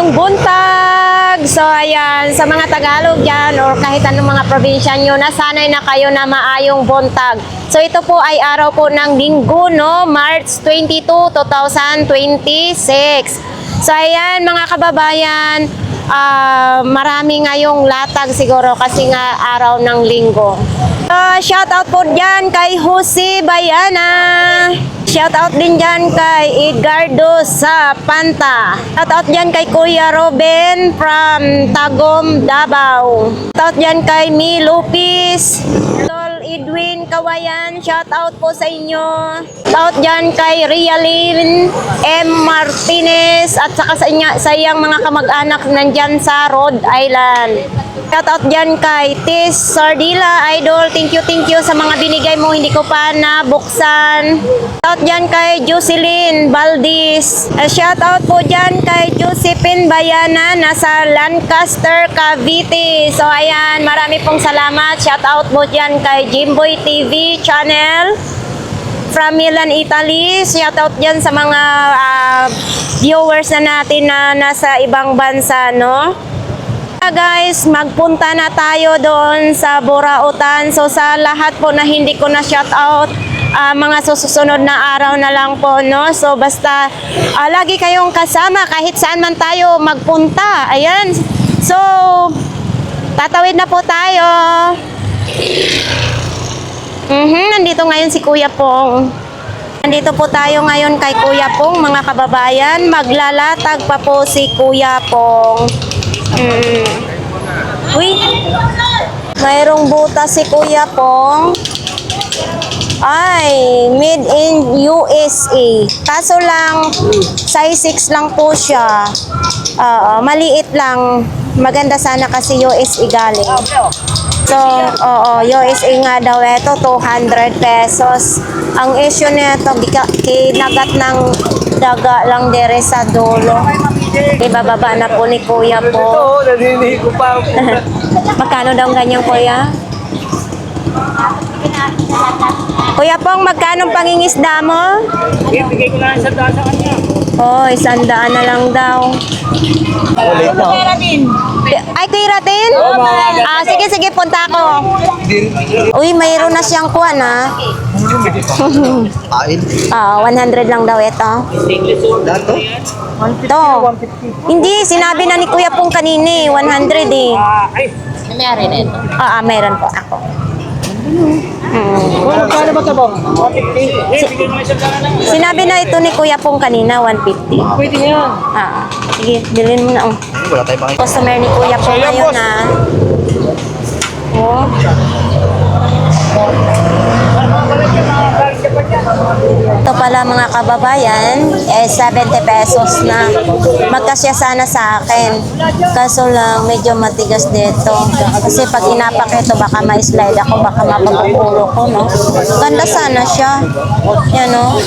maayong buntag. So ayan, sa mga Tagalog dyan or kahit anong mga probinsya nyo, nasanay na kayo na maayong buntag. So ito po ay araw po ng Linggo, no? March 22, 2026. So ayan mga kababayan, marami ngayong latag siguro kasi nga araw ng Linggo. Shout out po dyan kay Jose Bayana. Shout out din dyan kay Edgardo sa Panta. Shout out dyan kay Kuya Robin from Tagum, Davao. Shout out dyan kay Mi Lupis. Edwin Kawayan, shout out po sa inyo. Shout out dyan kay Rialyn M. Martinez at saka sa iyang mga kamag-anak nandyan sa Rhode Island. Shout out dyan kay Tis Sardila, idol. Thank you sa mga binigay mo, hindi ko pa nabuksan. Shout out dyan kay Jocelyn Valdez. Shout out po dyan kay Josephine Bayana, nasa Lancaster, Cavite. So ayan, marami pong salamat. Shout out po dyan kay Jimboy TV channel from Milan, Italy. Shout out dyan sa mga viewers na natin na nasa ibang bansa, no? Guys, magpunta na tayo doon sa Burautan. So sa lahat po na hindi ko na shout out, mga susunod na araw na lang po, no? So basta lagi kayong kasama kahit saan man tayo magpunta. Ayan. So tatawid na po tayo. Nandito ngayon si Kuya Pong. Nandito po tayo ngayon kay Kuya Pong, mga kababayan. Maglalatag pa po si Kuya Pong. Uy, mayroong butas si Kuya Pong. Ay, made in USA. Kaso lang, size 6 lang po siya. Maliit lang. Maganda sana kasi USA galing. So, USA nga daw ito, 200 pesos. Ang issue nito, kinagat ng daga lang dere sa dulo. Ibababa na po ni Kuya po. Magkano daw ganyan, Kuya? Kuya Pong, magkano pangingisda mo? Bigay ko lang 100 sa kanya. Oh, 100 na lang daw. Ay, Kuya Ratin? Sige, punta ako. Uy, mayroon na siyang kuwan, ha? 100 lang daw ito. Ito. Hindi, sinabi na ni Kuya Pong kanina, 100 eh. Meron ito. Meron po ako. Magkano ba ito, Bong? 150. Sinabi na ito ni Kuya Pong kanina, 150. Pwede yan. Sige, bilhin mo na. Wala tayong makikita. Customer ni Kuya Pong ngayon, ha? Oh. Ito pala mga kababayan, 70 pesos na. Magkasya sana sa akin. Kaso lang, medyo matigas dito. Kasi pag inapak ito, baka ma-slide ako, baka mapag-ulo ko, no? Ganda sana siya. Yan, no?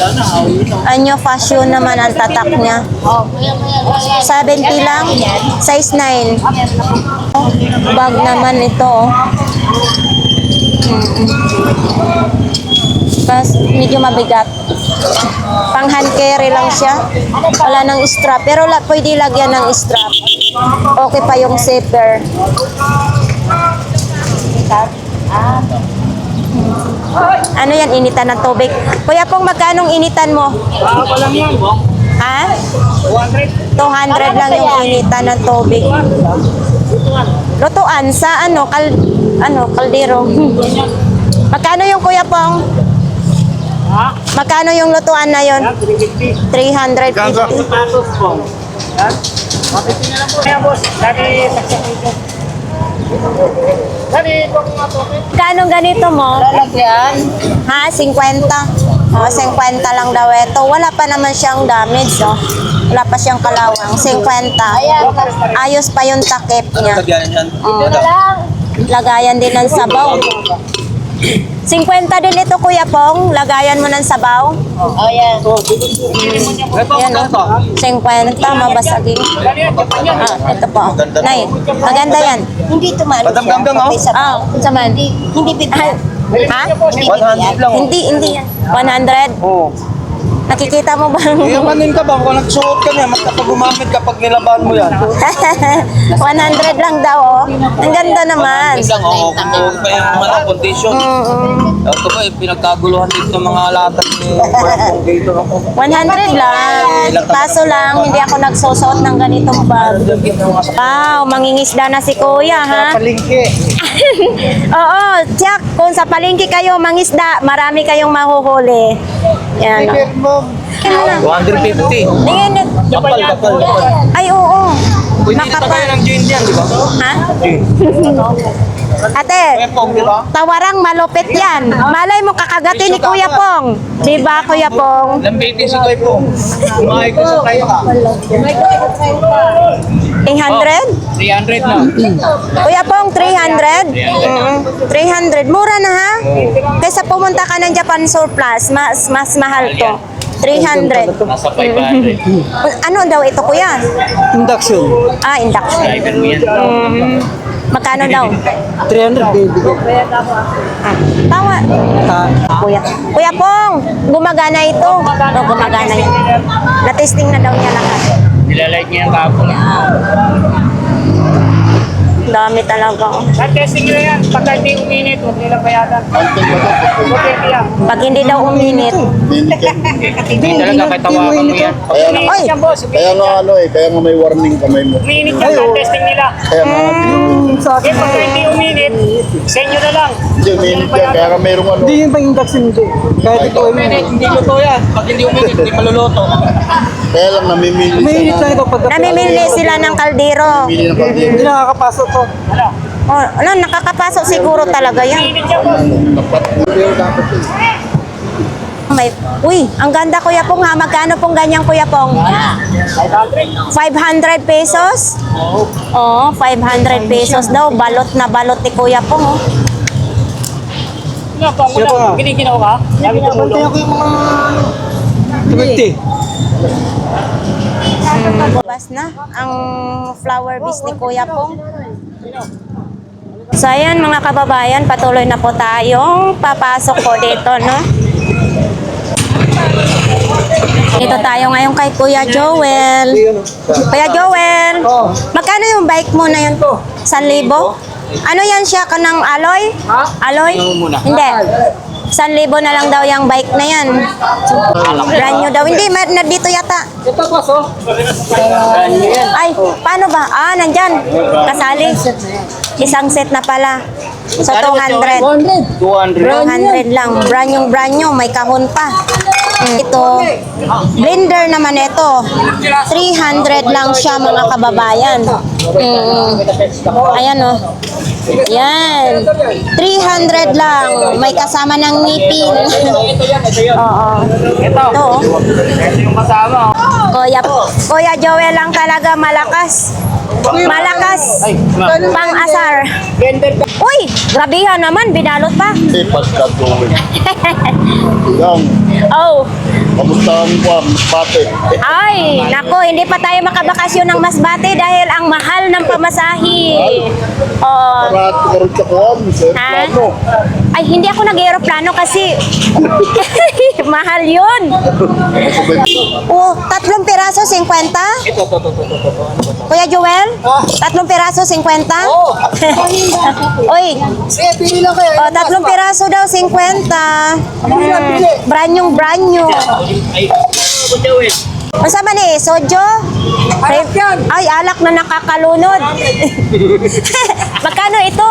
Anyo fashion naman ang tatak niya. 70 lang, size 9. Bag naman ito, oh. Tapos medyo mabigat. Pang hand carry lang siya. Wala nang strap. Pero pwede lagyan ng strap. Okay pa yung zipper. Ano yan? Initan ng tubig. Kuya Pong, magkanong initan mo? Walang yan, Bong. Ha? 200. 200 lang yung initan ng tubig. Lutuan sa kaldero. Magkano yung Kuya Pong? Magkano yung lutuan na yon? 350. 350. Patos, Bong. Yan. 150 na lang po. Kaya, boss. Dali, saksak dito. Dali, itong topic. Magkano ganito mo? Lalagyan. Ha? 50? 50 lang daw ito. Wala pa naman siyang damage, no? Wala pa siyang kalawang. 50. Ayos pa yung takip niya. Lagayan din ng sabaw. 50 din ito, Kuya Pong. Lagayan mo ng sabaw. Yan. Yan, no? 50, mabasagin. Ito po. Nay, maganda yan. Hindi ito maano Madam siya. Ganggang, oh. Pati sa Saman. Hindi bigyan. Ha? Oh. 100 lang. Hindi yan. 100? Oo. Nakikita mo ba? Iyamanin ka ba? Kung nagsuot ka niya, kapag gumamit kapag nilaban mo yan. 100 lang daw, oh. Ang ganda naman. Isang, oo, kung pa yung mga condition. Ito ba, pinagkaguluhan dito mga latag ni dito ako. 100 lang. Kaso lang, hindi ako nagsusuot ng ganitong bag. Wow, mangingisda na si Kuya, ha? Palingki. Oo, tiyak, kung sa palengke kayo mangisda, marami kayong mahuhuli. Yan. Ticket mo. 250. Tingin, Kapal. ay oo. Pwede dito Makapal. tayo ng gin yan, di ba? Ha? Ate, Pong, di ba? tawarang malupit yan. Malay mo kakagatin ni Kuya Pong. Di ba, Kuya Pong? Lambitin si Kuya Pong. Kumain ko sa kayo ka. 300? 300 na. Kuya Pong, 300? 300. Mura na ha? Kaysa pumunta ka ng Japan Surplus, mas mahal to. 300. Nasa 500. Ano daw ito, Kuya? Induction. Ah, induction. Driver mo yan. Magkano daw? 300 baby. Tawa. Kuya. Kuya Pong, gumagana ito. No, gumagana yan. Na-testing na daw niya lahat. Nilalight niya yung kapon. Dami talaga. Testing nyo yan. Pagka hindi uminit, huwag nila bayadan. Okay, yan. Pag hindi daw uminit. Hindi talaga katawakan mo yan. Oy, Yan, boss. Kaya nga kaya nga may warning kamay mo. Uminit yan sa testing nila. Kaya nga, Okay, pagka hindi uminit, sa inyo na lang. hindi uminit yan. Kaya nga mayroong ano. Hindi yun pa induction nito. Kahit ito ay Hindi luto yan. Pag hindi uminit, hindi maluluto. Kaya lang namimili uminit lang ito pagka namimili sila ng kaldero. Namimili ng kaldero. hindi nakakapasok to. Oh, ano, nakakapasok siguro talaga yan. Uminit yan, boss. Dapat dapat yun. May, uy, ang ganda Kuya Pong ha. Magkano pong ganyan Kuya Pong? 500 pesos? Oo, 500 pesos daw. Balot na balot ni Kuya Pong. Oh. Ano, pang muna, giniginaw ka? Sabi ko ulo. Bas na ang flower base ni Kuya Pong. So ayan mga kababayan, patuloy na po tayong papasok po dito, no? Dito tayo ngayon kay Kuya Joel. Kuya Joel, magkano yung bike mo na yun? 1,000? Ano yan siya? Kanang alloy? Alloy? Hindi. 1,000 na lang daw yung bike na yan. Brand new daw. Hindi, na dito yata. Ito, boss, oh. Ay, paano ba? Ah, nandyan. Kasali. Isang set na pala. So, 200. 200 lang. Brand new. May kahon pa. Ito, blender naman ito. 300 lang siya mga kababayan. Ayan o. Yan. 300 lang. May kasama ng ngipin. Oo. Ito. Ito oh. Ito yung kasama, oh. Kuya Joel lang talaga malakas. Malakas. Pang-asar. Uy, grabihan naman. Binalot pa. Kasi pagkatuloy. Yan. Oh. Kamusta ang buwan? Pate. Ay, nako, hindi pa tayo makabakasyon ng Masbate dahil ang mahal ng pamasahe. Oh. Para karoon sa kuwan. Sa Ha? plano. Ay, hindi ako nag-aeroplano kasi mahal yun. Oh, 3 piraso, 50? Kuya Joel? 3 piraso, 50? Uy, Sige, pili lang kayo. oh, 3 piraso daw, 50. Brand new. Masa ba ni? Sojo? Alak yan. Ay, alak na nakakalunod. Magkano ito?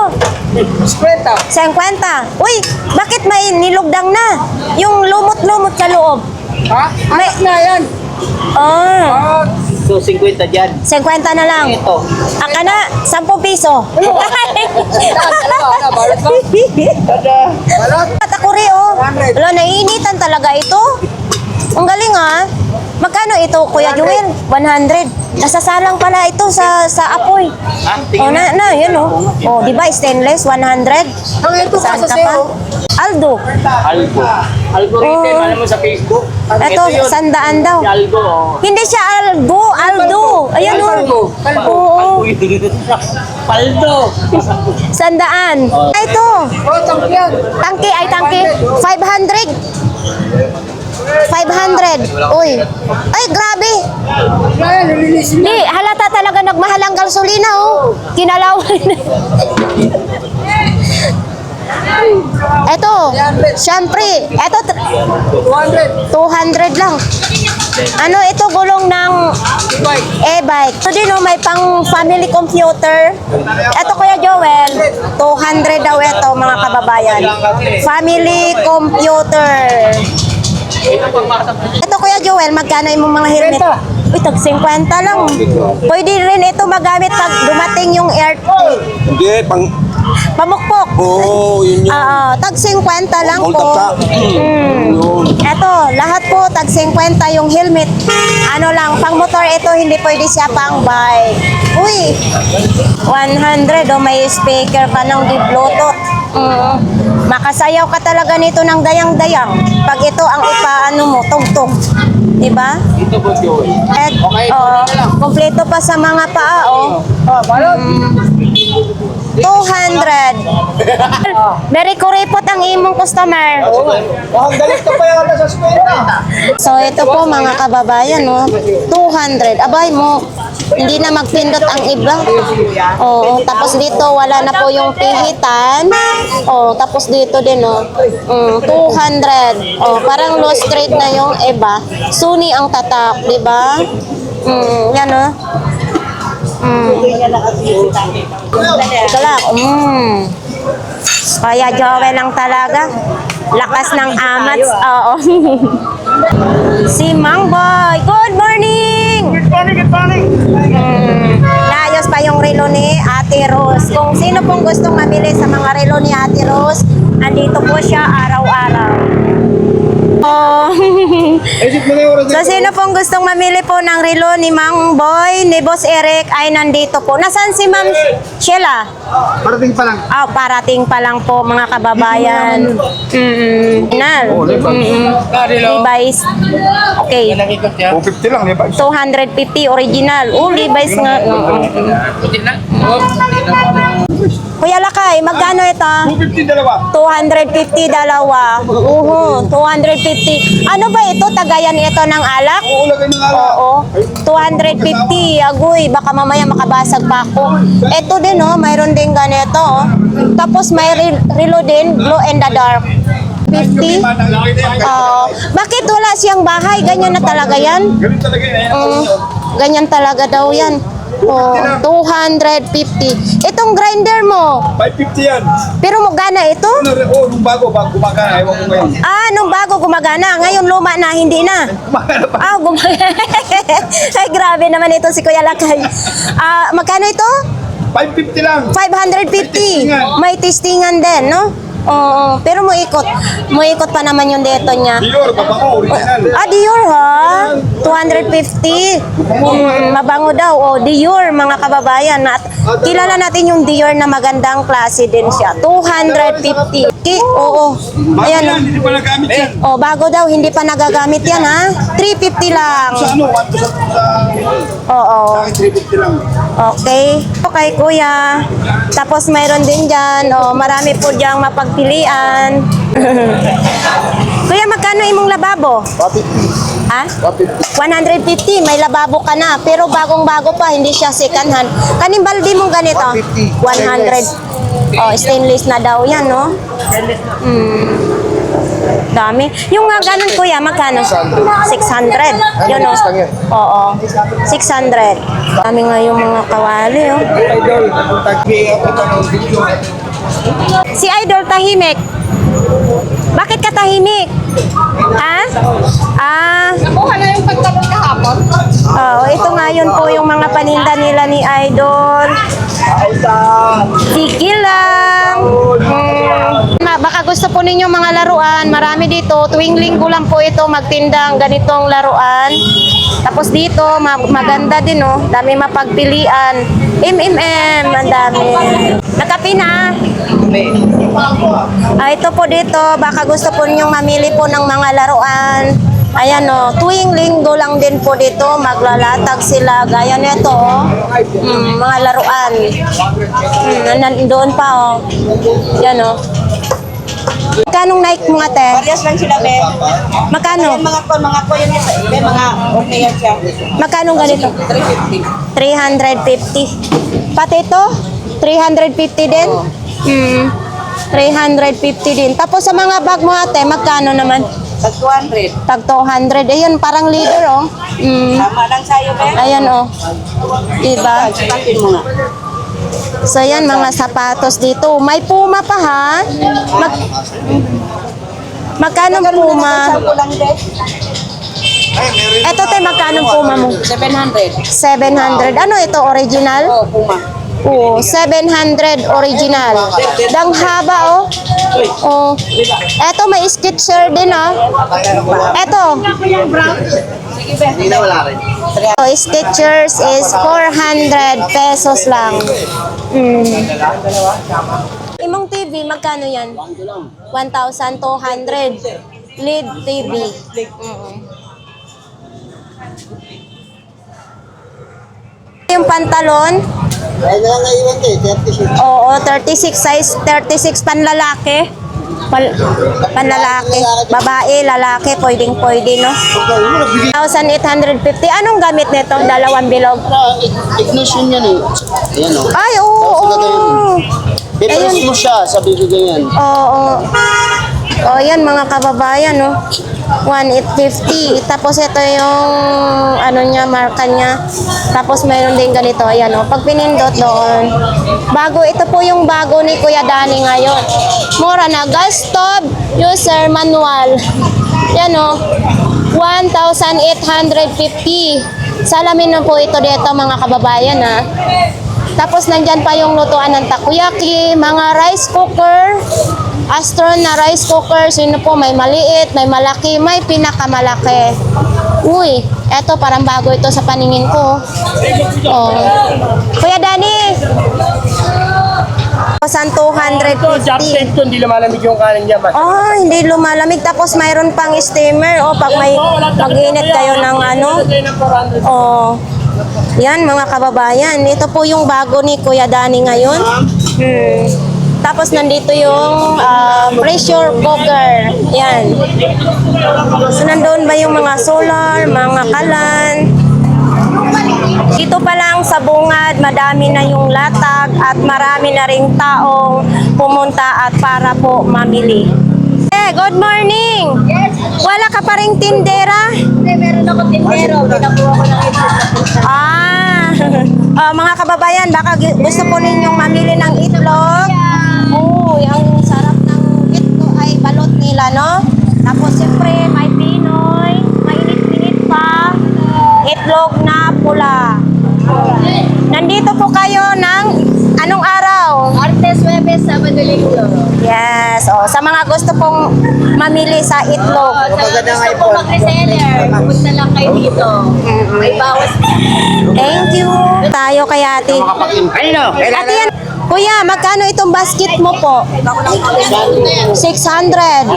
Skwenta. 50. Uy, bakit may nilugdang na? Yung lumot-lumot sa loob. Ha? Alak na yan. Oh, So, 50 dyan. 50 na lang. Ito. Aka na, 10 piso. Balot. At ako rin, oh. Wala, naiinitan talaga ito. Ang galing, ah. Magkano ito, Kuya Joel? 100. Nasasalang pala ito sa apoy. Ha? Oh, yun, oh. Oh, di ba, stainless, 100. Ang ito Saan sa ka pa? zero. Aldo. Algo. Algorithm, Oh. alam mo sa Facebook. Ito, yun. 100 daw. Si Algo, oh. Hindi siya Aldo. Ayan, oh. Oo. Paldo. 100. Ito. Oh, tangki yan. Tangke ay tangke. 500. 500. Uy. Ay, grabe. Di, halata talaga nagmahal ang gasolina, oh. Kinalawan. Eto, syempre, eto 200 lang. Ano ito, gulong ng e-bike. Ito din, oh, may pang family computer. Eto, Kuya Joel, 200 daw ito, mga kababayan. Family computer. Ito, Kuya Joel, magkano yung mga helmet? Uy, tag 50 lang. Pwede rin ito magamit pag dumating yung earthquake. Hindi, Pamukpok. yun Tag 50 lang Hold po. up ka. Eto, lahat po tag 50 yung helmet. Ano lang, pang motor ito, hindi pwede siya pang bike. Uy, 100 oh, may speaker pa ng di Bluetooth. Makasayaw ka talaga nito ng dayang-dayang. Pag ito ang ipaano mo, tugtog. Diba? Ito po, Joey. Kompleto pa sa mga paa, oh. 200. Very kuripot ang imong customer. Ang galit ka pa yung sa eskwela. So ito po mga kababayan, no? 200. Abay mo, hindi na magpindot ang iba. Oo, tapos dito wala na po yung pihitan. Oh, tapos dito din, no? 200. Oh, parang low grade na yung iba. Sony ang tatak, di ba? Yan, no? Ito lang. Kaya Joel lang talaga. Lakas ng amats. Oo. Si Mang Boy. Good morning! Good morning. Naayos pa yung relo ni Ate Rose. Kung sino pong gustong mamili sa mga relo ni Ate Rose, andito po siya araw-araw. Oh. So sino pong gustong mamili po ng relo ni Mang Boy, ni Boss Eric ay nandito po. Nasaan si Ma'am Sheila? Parating pa lang. Parating pa lang po mga kababayan. Levi's. Okay. 250 lang, di ba? 250 original. Levi's nga. Kuya Lakay, magkano ito? 250 dalawa. 250 dalawa. 250. Ano ba ito? Tagayan ito ng alak? Oo, lagay ng ala. Oo. 250. Agoy, baka mamaya makabasag pa ako. Ito din, oh. Mayroon din ganito, oh. Tapos may relo din, glow in the dark. 50. Bakit wala siyang bahay? Ganyan na talaga yan? Ganun talaga yun. Ganyan talaga daw yan. 250. Itong grinder mo, 550 yan. pero gana ito? Nung bago gumagana. Ewan ko ngayon. Nung bago gumagana. Ngayon luma na, hindi na. Gumagana pa. Gumagana. Ay, grabe naman ito si Kuya Lakay. Magkano ito? 550 lang. 550. May testingan din, no? Oo, pero muikot pa naman yung dito niya. Dior, babango, original. Dior ha? 250. Mabango daw. Dior mga kababayan. At kilala natin yung Dior na magandang klase din siya. 250. Oo. Ayan. Bago yan, hindi pa nagamit yan. Bago daw, hindi pa nagagamit yan ha. 350 lang. Sa ano, 1 to sa Oo. akin, 350 lang. Okay. Okay, kuya. Tapos mayroon din dyan. Marami po diyang mapagpilian. Kuya, magkano imong lababo? 150. Ha? 150. 150. May lababo ka na. Pero bagong-bago pa. Hindi siya second hand. Kaning balde mong ganito? 150. 100. Stainless na daw yan, no? Dami. Yung nga ganun, kuya, magkano? 600. Yun, no? Oo. 600. Dami nga yung mga kawali, oh. Idol, tag-i ako ng video. Si Idol tahimik. Bakit ka tahimik? Ha? Nakuha na yung pagtabon kahapon. Ito nga yun po yung mga paninda nila ni Idol. Sige lang. Baka gusto po ninyo mga laruan. Marami dito. Tuwing linggo lang po ito magtindang ganitong laruan. Tapos dito, maganda din, oh. Dami mapagpilian. Ang dami. Nakapi na. Ito po dito. Baka gusto po ninyong mamili po ng mga laruan. Ayan, oh. Tuwing linggo lang din po dito. Maglalatag sila. Gaya nito, oh. Mga laruan. Nandoon pa, oh. Yan, oh. Magkanong Nike mo ate? Parehas lang sila, be. Magkano? Mga ko yun, be, mga okay yan siya. Magkanong ganito? 350. 350. Pati ito? 350 din? 350 din. Tapos sa mga bag mo ate, magkano naman? Tag 200. Tag 200. Ayun, parang leader oh. Tama lang sa'yo, be. Ayan oh. Diba? Sapatin mo nga. So yan, mga sapatos dito. May Puma pa ha? Magkano Puma? Sampo lang, be. Eto te, magkano Puma mo? 700. 700. Ano ito, original? Oh, Puma. Oo, 700 original. Dang haba oh. Oh. Eto may Skechers din oh. Eto. Hindi na wala rin. So, Skechers is 400 pesos lang. Imong TV, magkano yan? 1,200. LED TV. Yung pantalon? Ay, na lang naiwan kayo, 36. Oo, 36 size, 36 panlalaki. Panlalaki. Babae, lalaki, pwedeng-pwede, no? 1,850. Anong gamit nito? Dalawang bilog. Ignition yan eh. Ayan o. Ay, oo. Pipress mo siya, sabi ko ganyan. Oo. Oh, yan mga kababayan, no? 1,850. Tapos ito yung ano niya, marka niya. Tapos mayroon din ganito, ayan oh. Pag pinindot doon. Bago, ito po yung bago ni Kuya Danny ngayon. Mura na. Gas stove, user manual. Yan oh. 1,850. Salamin na po ito dito mga kababayan ha. Tapos nandyan pa yung lutuan ng takoyaki, mga rice cooker, Astron na rice cooker. Sino po, may maliit, may malaki, may pinakamalaki. Uy, eto parang bago ito sa paningin ko. Oh. Kuya Danny, 1,250. Ito, hindi lumalamig yung kanin niya. Oh, hindi lumalamig. Tapos mayroon pang steamer. Oh, pag may pag-init kayo ng ano. Oh. Yan mga kababayan. Ito po yung bago ni Kuya Danny ngayon. Tapos nandito yung pressure cooker. Yan. So nandun ba yung mga solar, mga kalan. Dito pa lang sa bungad, madami na yung latag at marami na ring taong pumunta at para po mamili. Good morning! Yes. Wala ka pa ring tindera? Hindi, meron ako tindero. Pinakuha ko ng Mga kababayan, baka gusto po ninyong mamili ng itlog. Oh, yung sarap ng itlog ay balot nila, no? Tapos siyempre, may Pinoy, mainit-init pa, itlog na pula. Nandito po kayo ng anong araw? Martes, Webes, Sabado, Linggo. Yes, oh, sa mga gusto pong mamili sa itlog. Sa mga gusto po mag-reseller, pumunta lang kayo dito. May bawas. Thank you. Tayo kay ate. Ayun o. Ate yan. Kuya, magkano itong basket mo po? 600.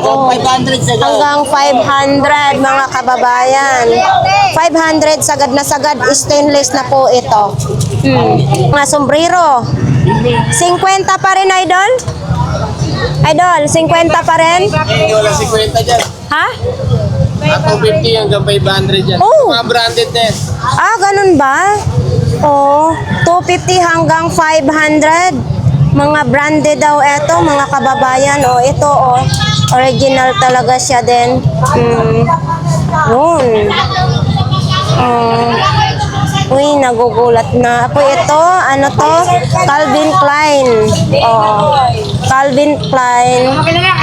Oh. 500 sa Hanggang 500 mga kababayan. 500 sagad na sagad, stainless na po ito. Mga sombrero. 50 pa rin, idol? Idol, 50 pa rin? Wala 50 dyan. Ha? 250 hanggang 500 dyan. Oh. Mga branded din. Ganun ba? Oh, 250 hanggang 500. Mga branded daw ito, mga kababayan. Oh, ito oh. Original talaga siya din. Yun. Uy, nagugulat na ako. Ito, ano to? Calvin Klein. Oh, Calvin Klein.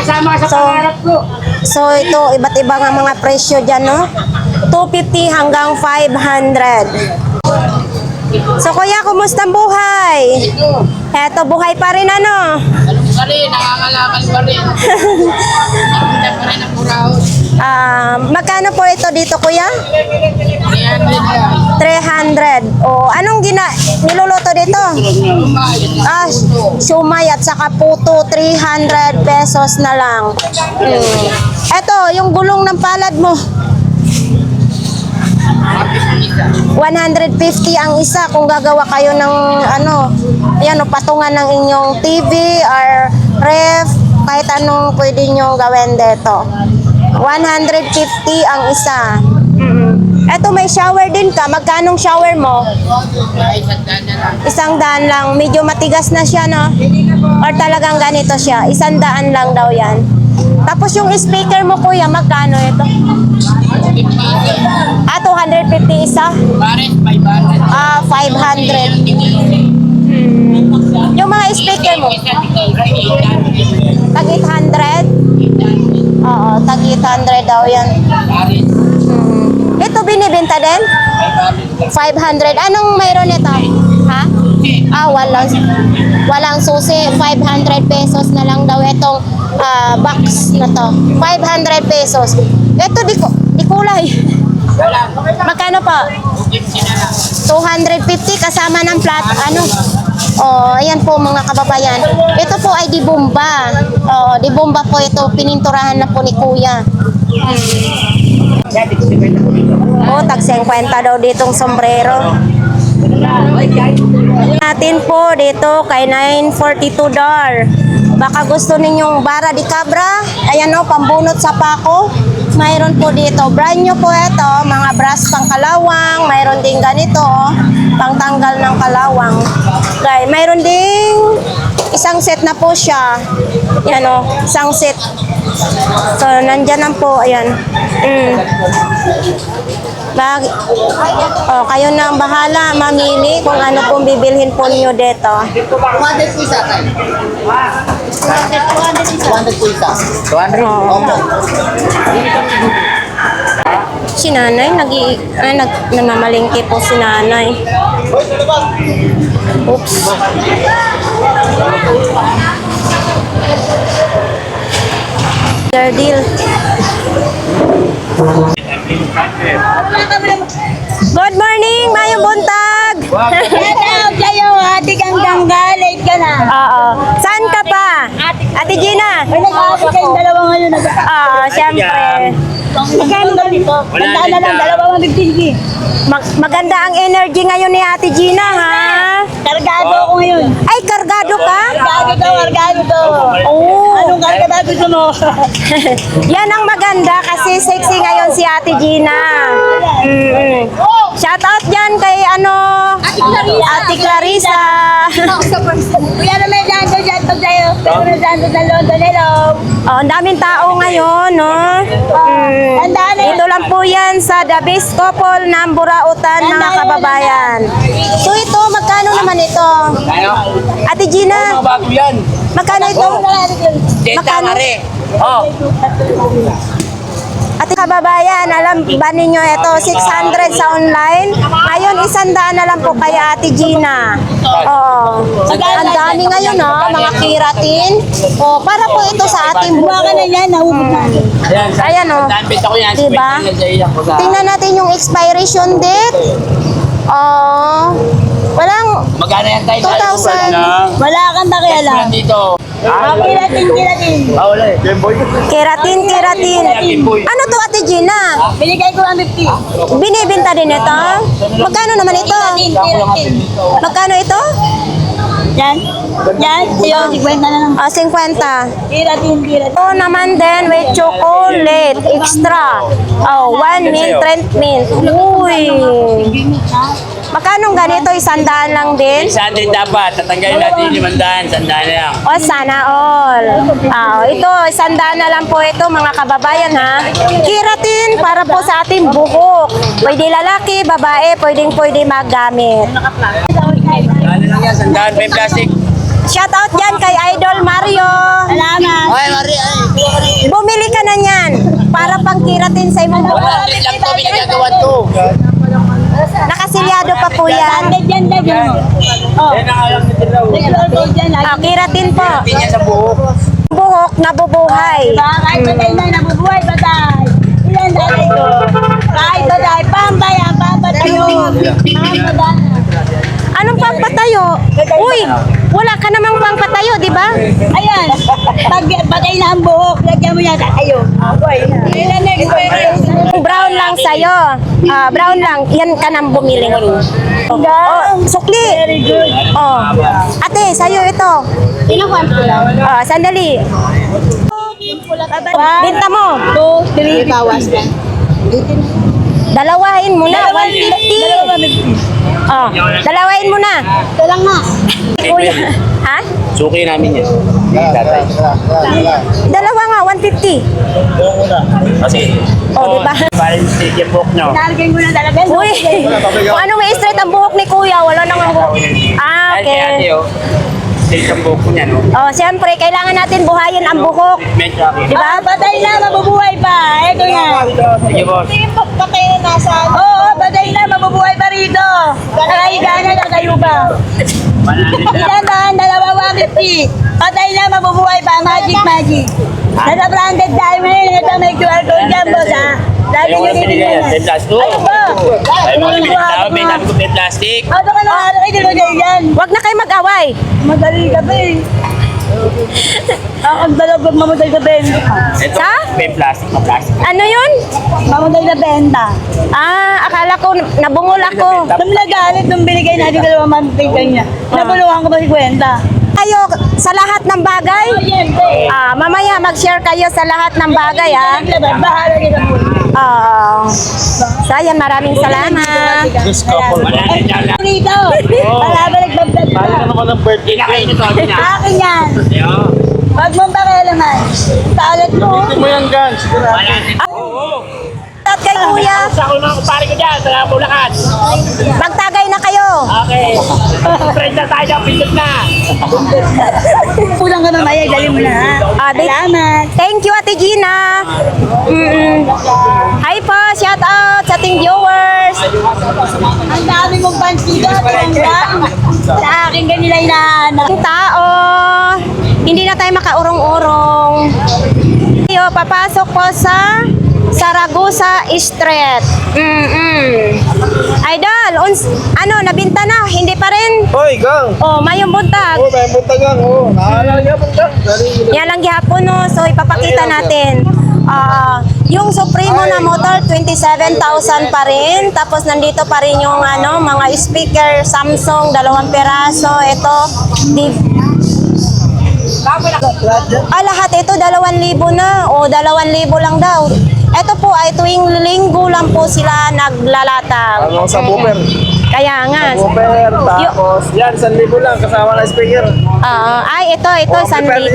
Kasama ka So, so ito, iba't iba nga mga presyo dyan, no? 250 hanggang 500. So, kuya, kumusta ang buhay? Eto, buhay pa rin, ano? pa rin, nangangalakal pa rin. Nakita pa rin ang buraot. Magkano po ito dito, kuya? 300 yan. 300. O, anong niluluto dito? Siumay at saka puto, 300 pesos na lang. Eto, yung gulong ng palad mo. 150 ang isa kung gagawa kayo ng ano, ayan o, patungan ng inyong TV or ref, kahit anong pwede nyo gawin dito. 150 ang isa. Eto, may shower din ka. Magkanong shower mo? 100 lang. Medyo matigas na siya, no? Or talagang ganito siya? 100 lang daw yan. Tapos yung speaker mo, kuya, magkano ito? 250 isa? 500. Yung mga speaker mo? Tag 800? Oo, tag 800 daw yan. Ito binibenta din? 500. Anong mayroon ito? Ha? Walang susi. 500 pesos na lang daw itong box na to. 500 pesos. Ito di kulay. Magkano po? 250 kasama ng plat. Ayan po mga kababayan. Ito po ay di bomba. Di bomba po ito. Pininturahan na po ni kuya. Tag 50 daw ditong sombrero. Natin po dito kay 942 $. Baka gusto ninyong bara di cabra. Ayan o, pambunot sa pako. Mayroon po dito. Brand new po ito. Mga brass pang kalawang. Mayroon din ganito o. Pangtanggal ng kalawang. Okay, mayroon ding isang set na po siya. Yan o, isang set. So, nandyan lang po. Ayan. Kayo na ang bahala mamili kung ano pong bibilhin po niyo dito. 200 po isa tayo. 200 po isa. 200? Opo. Si nanay, namamalingki po si nanay. Oops. Fair deal. Good morning, Mayong Buntag. Ate kang late ka na. Oo. Saan ka pa? Ate Gina. May nag-aapit kayong dalawa ngayon. Siyempre. Magkano ba dito? Tandaan na lang, 250. Maganda ang energy ngayon ni Ate Gina, ha? Kargado ako ngayon. Ay, kargado ka? Kargado to. Oo. Anong kargado gusto mo? Yan ang maganda kasi sexy ngayon si Ate Gina. Shout out dyan kay Ate Clarissa. Kuya na may dando dyan to sa'yo. Pero may dando sa London, hello. Ang daming tao ngayon, no? Tandaan na yun. Ito lang po yan sa The Best Couple ng Burautan, mga kababayan. So ito, magkano naman ito? Ate Gina, Bago yan. magkano ito? Magkano? Ate kababayan, alam ba ninyo ito, 600 sa online? Ngayon, 100 na lang po kaya Ate Gina. Oo. Ang dami ngayon, no? Mga keratin. Para po ito sa ating buko. Buka na yan, nahubog na. Ayan, o. Diba? Tingnan natin yung expiration date. Walang Magkano yan tayo? 2,000. Wala kang takialam. Dito. Kiratin. Wala eh. keratin. Ano to, Ate Gina? Binigay ko ang 50. Binibenta din ito? Magkano naman ito? Kiratin. Magkano ito? Yan. Sa'yo, 50 na lang. 50. Kiratin. Ito naman din with chocolate extra. 1 mint, 30 mint. Uy. Magkano ganito? 100 lang din? 100 dapat. Tatanggalin natin 500. 100 na lang. Sana all. Ito, 100 na lang po ito mga kababayan, ha. Keratin para po sa ating buhok. Pwede lalaki, babae, pwede magamit. Ano lang yan? 100 may plastic. Shout out dyan kay Idol Mario. Salamat. Ay, Mari. Ay. Bumili ka na niyan para pang keratin sa imong buhok. 100 lang to. Pinagagawan to. Nakasilyado pa po yan. Yan. Oh. Yan ang alam natin raw. Keratin po. Tingnan sa buhok. Buhok nabubuhay. Kahit patay na, nabubuhay patay. Ilan dati ko? Kahit patay, pampayan, pampatayo. Pampatayo. Anong pampatayo? Uy, wala ka namang pampatayo, di ba? Ayan, pag patay na ang buhok, lagyan mo yan, tayo. Ilan na, Brown brown lang sa'yo. Brown lang. Yan ka nang bumili. Oh, sukli. Very good. Oh. Ate, sa'yo ito. Inuwan ko lang. Sandali. Binta mo. 2, 3. Bawas lang. Dalawahin mo na. 150. Oh, dalawahin mo na. Ito lang na. Kuya. Ha? Suki namin yan. Dalawa nga, 150. Kasi, Oh, diba? parang sige book nyo. Nalagyan ko na talaga. Uy, kung ano may straight ang buhok ni Kuya, wala nang buhok. Ah, Ay, kaya ate, okay. oh. Sige ang book ko niya, no? Oh, siyempre, kailangan natin buhayin ang buhok. Medyo ako. Diba? Patay na, mabubuhay pa. Ito na. Sige, boss. Patay na nasa. Oo, patay na, mabubuhay pa rito. Nakahiga na, nakayo pa. Isang daan, 250. Patay na, mabubuhay pa. Magic, magic. Nasa branded tayo ngayon. Ito may QR code dyan, boss, ha? Lagi Ayaw ko lang binigyan yan. May plastic. Ano ba? Ayaw mo binigyan. Sabi ko may plastic. Ano ka na, ano kayo nilagay yan? Huwag na kayo mag-away. Madali ka ba eh. Ang dalawag mamatay sa benta. Ito, Sa? may plastic. May plastic. Ano yun? Mamatay sa benta. Akala ko, nabungol ako. Nung nagalit nung binigay natin 2 mantigan niya. Nabuluhan ko ba si Kwenta? Kayo, sa lahat ng bagay, Siyempre. mamaya mag-share kayo sa lahat ng bagay, ha? Bahala nila po. So, ayan, maraming salamat. This couple. Wala na dyan lang. Rito. Wala ba nagbablog ka? naman ng birthday. Kinakain nyo to. Akin yan. Ayaw. Huwag mong pakialaman. Talat mo. mo yan, gan. Wala na. At kay Kuya, Sa ako na pare ko dyan. Sa Bulacan. magtagay na kayo. Okay. Friend na tayo. Pindot na. Kulang ka mamaya. Dali mo na ha. Salamat. Thank you, Ate Gina. Hi po, shout out sa ating viewers. Ang dami mong pansiga. Sa akin ganila inahanap. Ang tao, hindi na tayo makaurong-urong. Yo, papasok po sa Saragosa Street. Idol, ano, nabinta na? Hindi pa rin? Hoy, gang! Oh, mayong buntag. Oh, may punta gang. Oh, naalala niya punta. Yan lang gihapon, no? So, ipapakita natin. Yung Supremo na motor, 27,000 pa rin. Tapos, nandito pa rin yung ano, mga speaker, Samsung, 2 peraso. Ito, lahat ito, 2,000 na. O, 2,000 lang daw. Ito po ay tuwing linggo lang po sila naglalatag. Ano sa booper? Kaya nga. Booper, tapos yan, 1,000 lang kasama ng speaker. Ay, ito, Oh, sandi.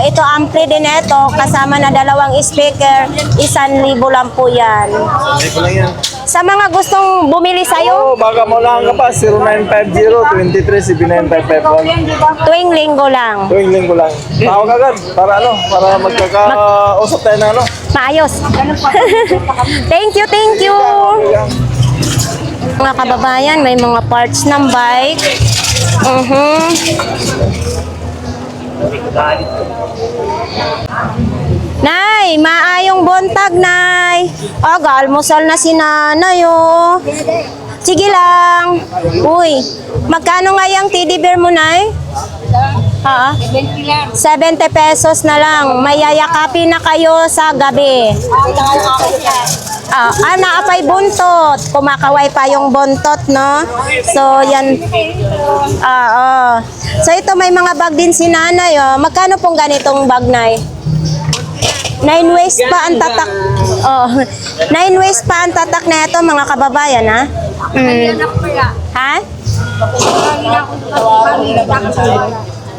Ito, ampli din ito. Kasama na 2 speaker. 1,000 lang po yan. Ito lang yan. Sa mga gustong bumili sa'yo, Oh, baka maulangan ka pa, 0950-23-79551. tuwing linggo lang. Tuwing linggo lang. Tawag agad, para ano, para magkakausap tayo na ano. Maayos. Thank you, thank you. Mga kababayan, may mga parts ng bike. Nay, maayong buntag, Nay. Almusal na si Nanay, oh. Sige lang. Uy, magkano nga yung teddy bear mo, Nay? 70 pesos na lang. May yayakapin na kayo sa gabi. Naapay buntot. Kumakaway pa yung buntot, no? So, yan. So, ito may mga bag din si Nanay, oh. Magkano pong ganitong bag, Nay? 9 waist pa ang tatak. 9 waist pa ang tatak na ito, mga kababayan, ha? Ha?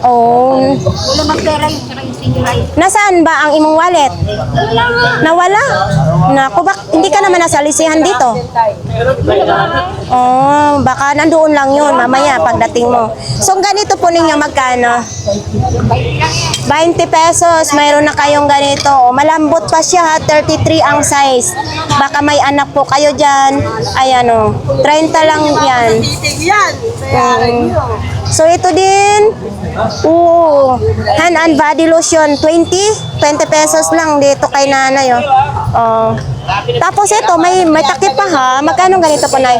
Oh. Nasaan ba ang imong wallet? Nawala? Naku, hindi ka naman nasalisihan dito. Oh, baka nandoon lang yun mamaya pagdating mo. So, ganito po ninyo magkano? 20 pesos. Mayroon na kayong ganito. Malambot pa siya, ha? 33 ang size. Baka may anak po kayo dyan. Ayan, oh. 30 lang yan. So, ito din. Hand and body lotion, 20 pesos lang dito kay Nanay, oh. Tapos ito, may takip pa, ha? Magkano ganito po, Nay?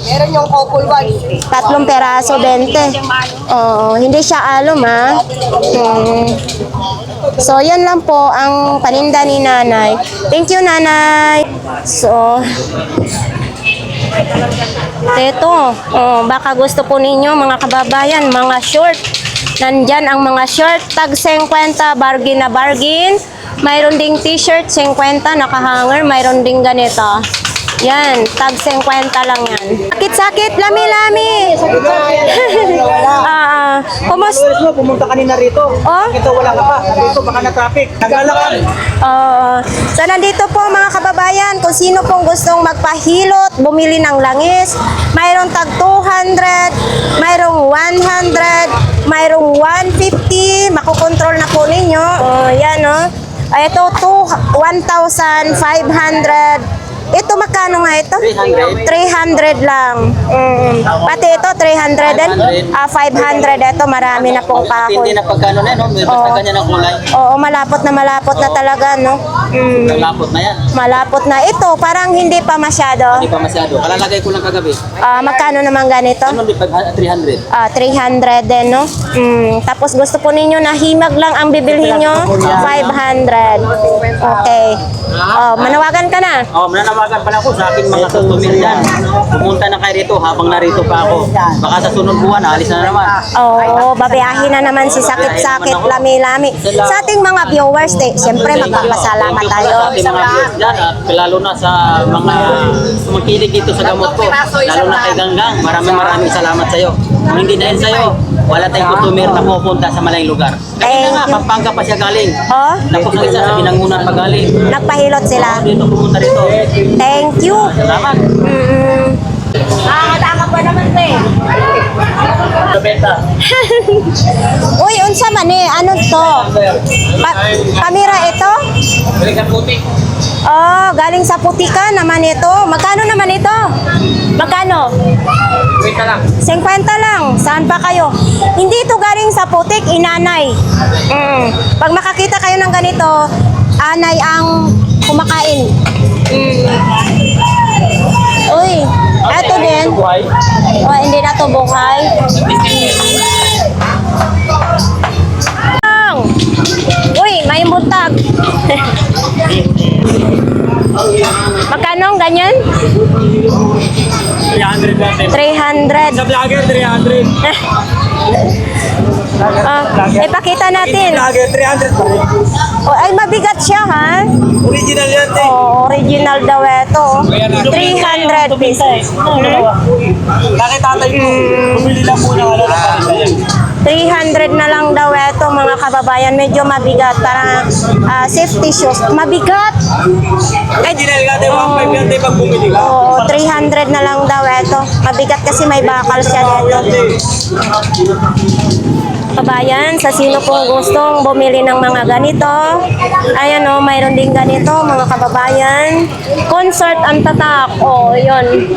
Meron yung couple one. 3 peraso, 20. Oo, hindi siya alum ha. So, yan lang po ang paninda ni nanay. Thank you, nanay. So, ito, baka gusto po ninyo mga kababayan, mga short. Nandyan ang mga short, tag 50, bargain na bargain. Mayroon ding t-shirt, 50, nakahanger. Mayroon ding ganito. Yan, tag 50 lang yan. Sakit-sakit, lami-lami. Kumusta? Mo, pumunta kanina rito. Oh? Ito wala ka pa. Dito baka na traffic. Naglalakad. So, nandito po mga kababayan, kung sino pong gustong magpahilot, bumili ng langis, mayroong tag 200, mayroong 100, mayroong 150, makukontrol na po ninyo. Yan ito, 1,500. Ito, magkano nga ito? 300 lang. Pati ito, 300 din. 500. Ito, marami na pong kahoy. Hindi na pagkano na, no? May basta ganyan ang kulay. Oo, malapot na talaga, no? Nalapot na yan. Malapot na. Ito, parang hindi pa masyado. Hindi pa masyado. Kalalagay ko lang kagabi. Magkano naman ganito? Ano, 300. 300 din, no? Tapos gusto po ninyo na himag lang ang bibilhin nyo? 500. Okay. Manawagan ka na. Mananawagan pala ako sa aking mga customer dyan. Pumunta na kayo rito habang narito pa ako. Baka sa sunod buwan, alis na naman. Babiyahin na naman si sakit-sakit, lami-lami. Sa ating mga viewers, siyempre magpapasalamat tayo. Sa ating mga viewers dyan, at lalo na sa mga sumakilig dito sa gamot ko. Lalo na kay Ganggang. Maraming salamat sa iyo. Kung hindi dahil sa iyo, wala tayong customer na pupunta sa malayong lugar. Kaya nga, Pampanga pa siya galing. Tapos ang isa sa Binangunan pa galing. Nagpahilot sila. Dito, pumunta rito. Thank you. Salamat. Nakakatama pa naman to eh. Uy, unsa man ano to? Kamera ito? Balikan puti. Galing sa Putika naman ito. Magkano naman ito? Magkano? Wait lang. 50 lang. Saan pa kayo? Hindi ito galing sa Putik, inanay. Pag makakita kayo ng ganito, anay ang kumakain. Uy, eto din. Hindi na to buhay. Uy, may buntag. Magkano ang ganyan? 300 300. Sa vlogger, 300. Ipakita natin. Vlogger, 300 pa rin. Ay, mabigat siya, ha? Original yan, te. Original daw ito. 300 pesos. Bakit tatay ko? Bumili lang muna ng ano na 300 na lang daw ito, mga kababayan. Medyo mabigat. Parang safety shoes. Mabigat! Original ka, te. 1.5 yan, te, pag bumili ka. Oo, 300 na lang daw ito. Mabigat kasi may bakal siya dito. Kabayan, sa sino pong gustong bumili ng mga ganito. Ayan mayroon din ganito, mga kababayan. Concert ang tatak. Yun.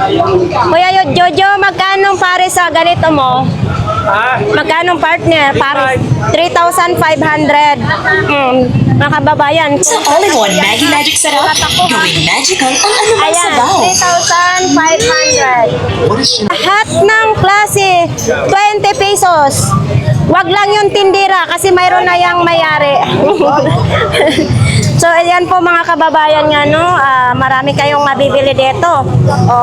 Kuya Jojo, magkano pare sa ganito mo? Magkano partner? Pare 3,500. Mga kababayan. Sa all-in-one Maggie Magic Sarap, gawing magical ang anumang Ayan, sabaw. 3,500. Lahat ng klase, 20 pesos. Wag lang yung tindira kasi mayroon na yung mayari. So, ayan po mga kababayan nga, marami kayong mabibili dito.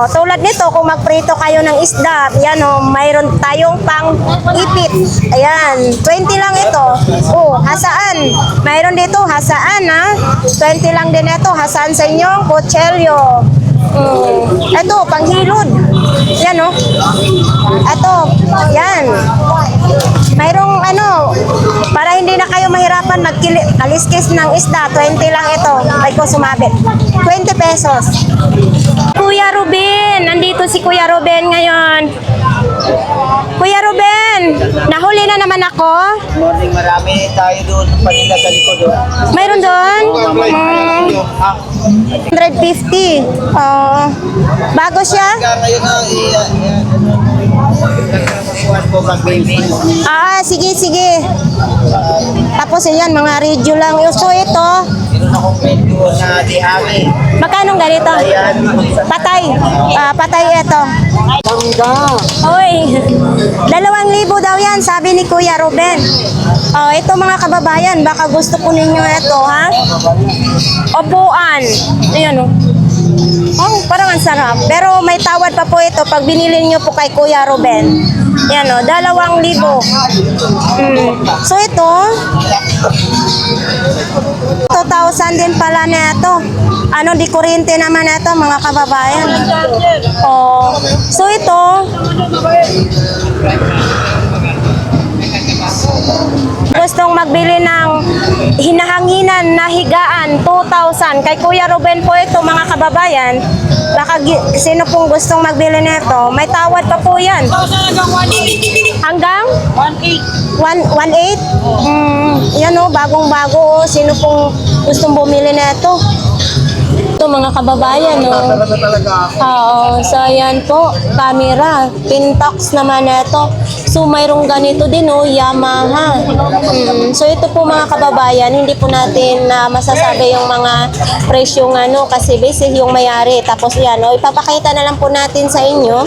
Tulad nito, kung magprito kayo ng isda, yan mayroon tayong pang ipit. Ayan, 20 lang ito. Hasaan. Mayroon dito, hasaan 20 lang din ito, hasaan sa inyong kutselyo. Ito, panghilod. Yan Ito, yan. Mayroong para hindi na kayo mahirapan magkaliskis ng isda, 20 lang ito. Ay ko sumabit. 20 pesos. Kuya Ruben, nandito si Kuya Ruben ngayon. Kuya Ruben, nahuli na naman ako. Morning, marami tayo doon. Paninda sa likod doon. Mayroon doon? 150. Bago siya? Ngayon na, po mag-baby. Sige. Tapos yan, mga radio lang. So ito, medyo na diami. Magkano ganito? Patay. Patay ito. Oy, 2,000 daw yan, sabi ni Kuya Ruben. Oh, ito mga kababayan, baka gusto po ninyo ito, ha? Upuan. Ayan, oh. Oh, parang ang sarap. Pero may tawad pa po ito pag binili nyo po kay Kuya Ruben. Yan, oh, 2,000. So ito, 2,000 din pala na ito. Ano, di kuryente naman ito, mga kababayan. Oh, so ito, gustong magbili ng hinahanginan na higaan, 2,000. Kay Kuya Ruben po ito, mga kababayan. Baka sino pong gustong magbili nito, may tawad pa po yan. Hanggang? 1,800? Yan o, bagong-bago o. Sino pong gustong bumili nito? Ito mga kababayan, no? Oo, so ayan po, camera, Pintox naman ito. So mayroong ganito din, no? Yamaha. So ito po mga kababayan, hindi po natin masasabi yung mga presyong ano, kasi basic yung mayari. Tapos yan, no? Ipapakita na lang po natin sa inyo.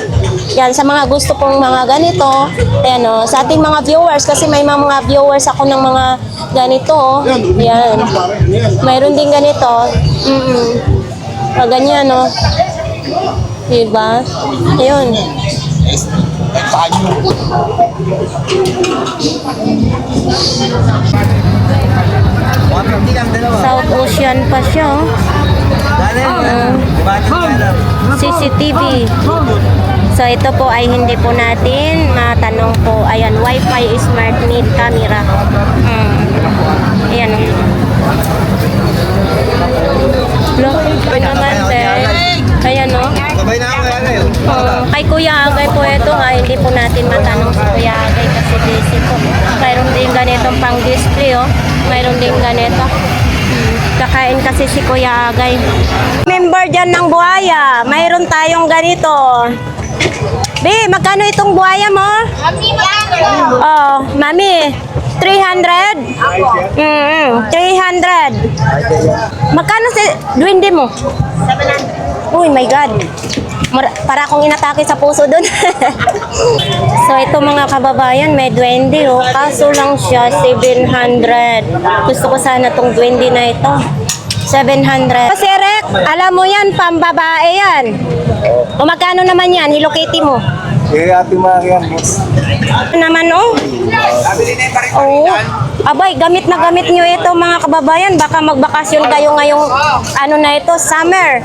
Yan, sa mga gusto pong mga ganito, ayan, no? Sa ating mga viewers, kasi may mga viewers ako ng mga ganito, oh. Yan. Mayroon din ganito. Ganyan, no? Diba? Ayun. South Ocean pa siya, oh. CCTV. So ito po ay hindi po natin matanong po. Ayan, Wi-Fi Smart Mid Camera. Ayan, oh. Look, naman din. Ayan, no? Kay Kuya Agay po ito, hindi po natin matanong si Kuya Agay kasi busy po. Mayroon din ganitong pang display, oh. Mayroon din ganito. Kakain kasi si Kuya Agay. Member dyan ng buhaya, mayroon tayong ganito. Be, magkano itong buhaya mo? Oh, mami, 300? 300. Magkano si duwende mo? 700. Uy, my God. Para akong inatake sa puso dun. So, ito mga kababayan, may duwende, oh. Kaso lang siya, 700. Gusto ko sana tong duwende na ito. 700. Kasi Rek, alam mo yan, pambabae yan. O magkano naman yan, Hello Kitty mo? Ate Marian, boss. Naman, oh. Oo. Abay, gamit na gamit nyo ito mga kababayan. Baka magbakasyon kayo ngayong ano na ito, summer.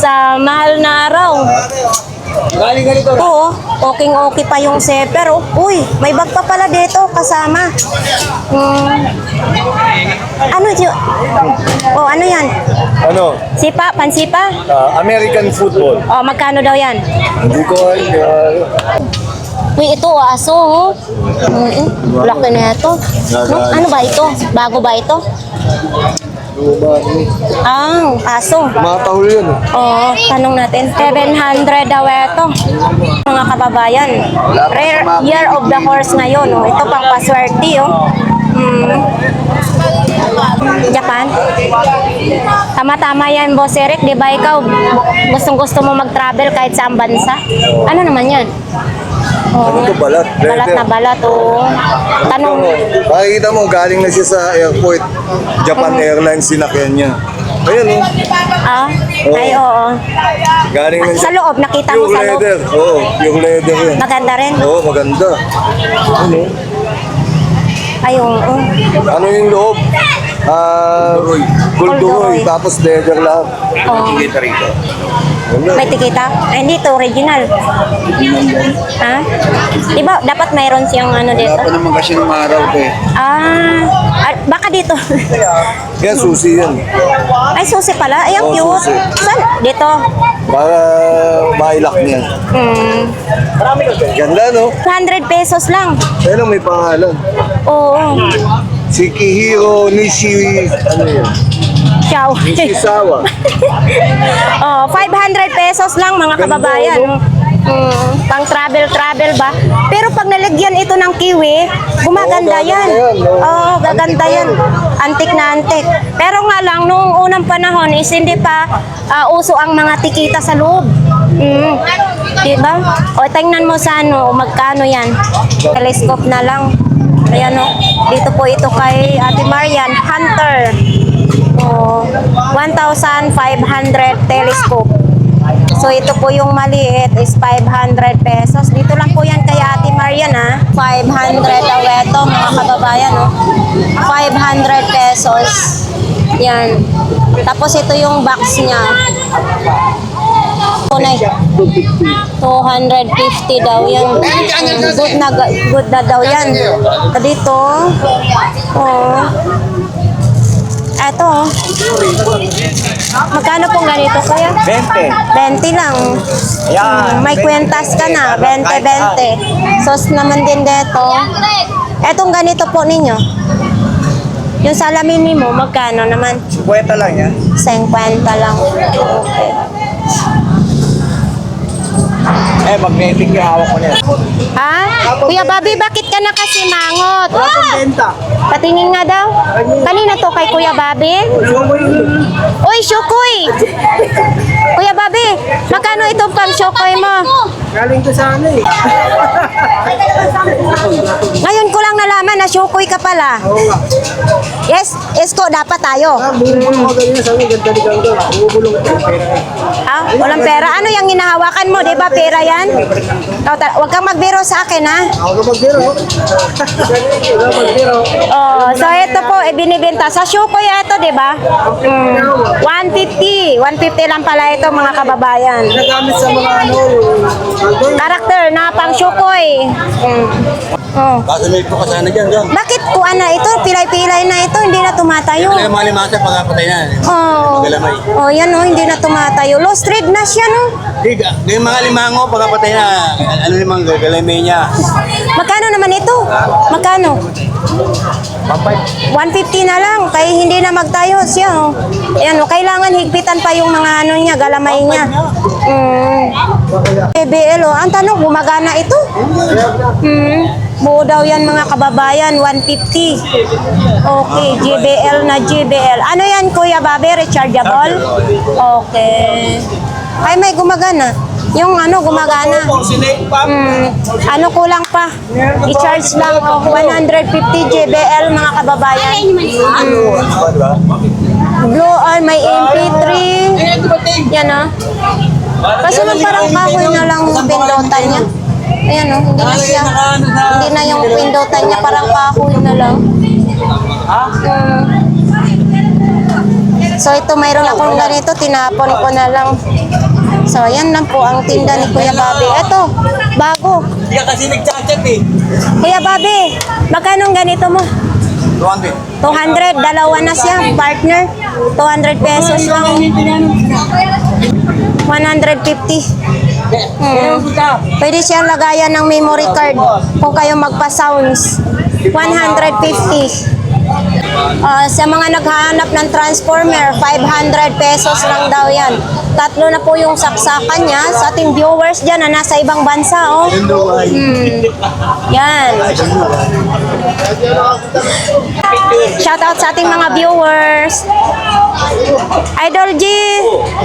Sa mahal na araw. Oo, okay pa yung zipper. Oh. Uy, may bag pa pala dito kasama. Ano yun? Oh, ano yan? Ano? Sipa, pansipa? American football. Oh, magkano daw yan? Hindi ko Uy, ito aso, oh. Laki na ito. Ano ba ito? Bago ba ito? Aso. Mga tahol yun. Oo, tanong natin. 700 daw ito. Mga kababayan, rare year of the horse ngayon. Oh. Ito pang paswerte, oh. Japan? Tama-tama yan, Boss Eric. Di ba ikaw gustong-gusto mo mag-travel kahit sa bansa? Ano naman yan? Ano to, balat? Balat na balat, oh. Tanong, Makikita mo, galing na siya sa airport. Japan Airlines, sinakyan niya. Ayun, ay, oo. Galing na Sa loob, nakita mo Yung sa loob. leather. Oo, yung leather yan. Maganda rin. Oo, maganda. Ano? Ay, oo. Ano yung loob? Corduroy, Corduroy. tapos leather lahat. Oo. May tikita? Ay, hindi ito, original. Ha? Diba, dapat mayroon siyang ano dito? Wala pa naman kasi ng araw ko eh. Baka dito. Kaya susi yan. Ay, susi pala. Ay, ang Oo, cute. susi. Saan? Dito. Para mailak niya. Ganda, no? 200 pesos lang. Pero may pangalan. Oo. Si Kihiro Nishi... Ano yun? Ciao. Nishizawa. 500 pesos lang mga kababayan. Pang travel ba? Pero pag nalagyan ito ng kiwi, gumaganda yan. Oo, gaganda yan. Antik na antik. Pero nga lang, noong unang panahon is hindi pa uso ang mga tikita sa loob. Diba? O, tingnan mo sa ano, magkano yan. Telescope na lang. Ayan o. Dito po ito kay Ate Marian, Hunter. O, 1,500 telescope. So ito po yung maliit is 500 pesos. Dito lang po yan kay Ate Marian 500 daw ito mga kababayan 500 pesos. Yan. Tapos ito yung box niya. 250 daw yan. Good na daw yan. Dito. Oh. Eto. Magkano pong ganito kaya? 20 lang. May kwentas ka na. 20. Sos naman din dito. Etong ganito po ninyo. Yung salamin mo, magkano naman? 50 lang yan. 50 lang. Okay. Magnetic yung hawak ko niya. Ha? Kuya Bobby, bakit ka nakasimangot? Benta. Patingin nga daw. Kanina to kay Kuya Bobby? Uy, Shukoy! Kuya Bobby, magkano itong pang Shukoy mo? Galing ko sa ano eh. Ngayon ko lang nalaman na Shukoy ka pala. Yes, Esko, dapat tayo. Bumubulong ko ganyan sa akin. Ganda ni Ganda. Bumubulong ko. Walang pera. Ano yung hinahawakan mo? Di ba pera yan? Huwag kang magbiro sa akin, ha? Ako magbiro. Ako magbiro. Oh, so ito po, binibenta. Sa Shukoy ito, di ba? 150. 150 lang pala ito, mga kababayan. Nagamit sa mga ano. Karakter na pang Shukoy. Oh. Kasi may ito kasana dyan. Bakit kuan na ito? Pilay-pilay na ito, hindi na tumatayo. Yung mga limasa pagkapatay na. Oh. Magalamay. Oh, yan oh, hindi na tumatayo. Lost trade na siya, no? Yung mga limango pagkapatay na. Ano limang galamay niya? Magkano naman ito? Magkano? 150 na lang, kaya hindi na magtayo siya. Oh. Ayan, oh, kailangan higpitan pa yung mga ano niya, galamay niya. BBL, oh. Ang tanong, gumagana ito? Buo daw yan mga kababayan, 150. Okay, JBL na JBL. Ano yan, Kuya Bobby? Rechargeable? Okay. Ay, may gumagana. Yung ano, gumagana. Ano kulang pa? I-charge lang, oh, 150 JBL mga kababayan. Blue, ay, may MP3. Yan, oh. Kasi man parang kahoy na lang pindutan niya. Ayan, oh, hindi na siya. Hindi na yung pindutan niya, parang kahoy na lang. So ito, mayroon akong ganito, tinapon ko na lang. So, yan lang po ang tinda ni Kuya Bobby. Ito, bago. Hindi ka kasi nagchat-chat eh. Kuya Bobby, magkano ganito mo? 200. 200, dalawa na siya, partner. 200 pesos lang. 150. Pwede siyang lagayan ng memory card kung kayo magpa-sounds. 150. Sa mga naghahanap ng transformer, 500 pesos lang daw yan. Tatlo na po yung saksakan niya sa ating viewers dyan na nasa ibang bansa. Oh. Yan. Shout out sa ating mga viewers. Idol G,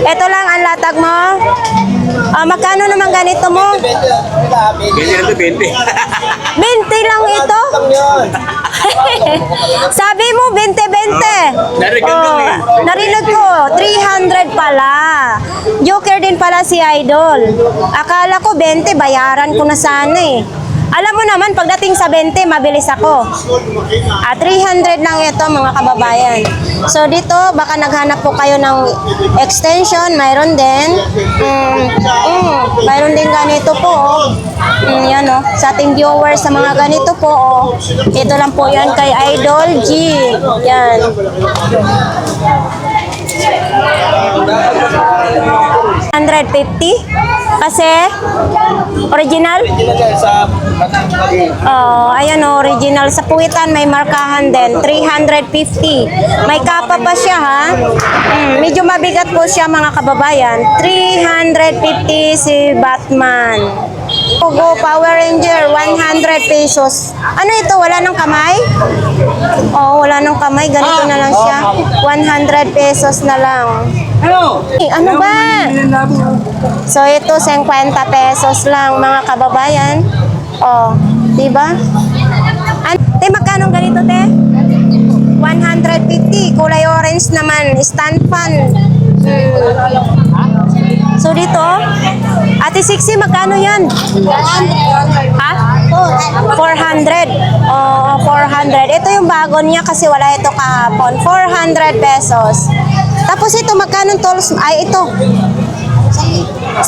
ito lang ang latag mo. Magkano naman ganito mo? 20 lang to, 20. 20 lang ito? Sabi mo 20-20. Narinig ko, 300 pala. Joker din pala si Idol. Akala ko 20, bayaran ko na sana eh. Alam mo naman, pagdating sa 20, mabilis ako. 300 lang ito mga kababayan. So dito, baka naghanap po kayo ng extension, mayroon din. Mayroon din ganito po. Yan o, sa ating viewers sa mga ganito po. Ito lang po yan kay Idol G. Yan. $150. Kasi, original? Oh, ayan o, original. Sa puwitan, may markahan din. 350. May kapa pa siya, ha? Medyo mabigat po siya, mga kababayan. 350 si Batman. Pogo Power Ranger, 100 pesos. Ano ito? Wala ng kamay? Oh, wala ng kamay. Ganito na lang siya. 100 pesos na lang. Ano ba? So, ito, 50 pesos lang, mga kababayan. Oh, di ba? Te, magkano ganito, te? 150. Kulay orange naman. Stand fan. So, dito, Ate Sixi, magkano yan? Ha? 400. Oh, 400. Ito yung bago niya kasi wala ito kahapon. 400 pesos. Tapos ito, magkano tolls? Ay, ito. 1,000.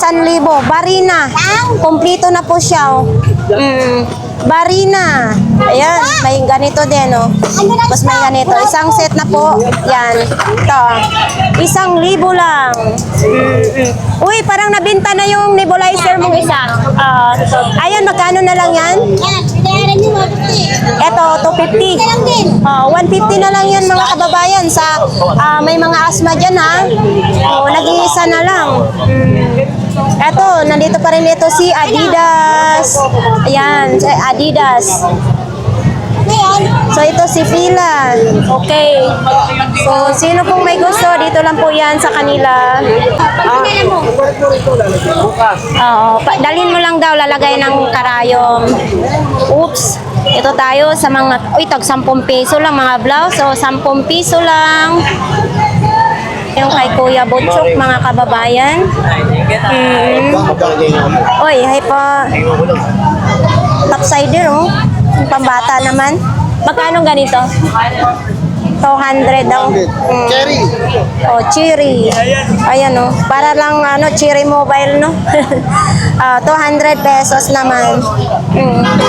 Barina. Kompleto na po siya. Oh. Barina. Ayan, may ganito din. Oh. Tapos may ganito. Isang set na po. Yan. Ito. 1,000 lang. Uy, parang nabinta na yung nebulizer mong isa. Ayan, magkano na lang yan? Ito, 250. 150 na lang yan, mga kababayan. Sa may mga asma dyan, ha? Nag-iisa na lang. Eto, nandito pa rin ito si Adidas. Ayan, si Adidas. So, ito si Fila. Okay. So, sino pong may gusto, dito lang po yan sa kanila. Oo, dalhin mo lang daw, lalagay ng karayom. Oops. Ito tayo sa mga, uy, tag 10 peso lang mga blouse. So, 10 piso lang. Yung kay Kuya Butchok, mga kababayan. Uy, hi po. Topsider, oh. Yung pambata naman. Magkano ganito? 200 daw. Cherry. Oh, cherry. Ayan, oh. Para lang, cherry mobile, no? 200 pesos naman.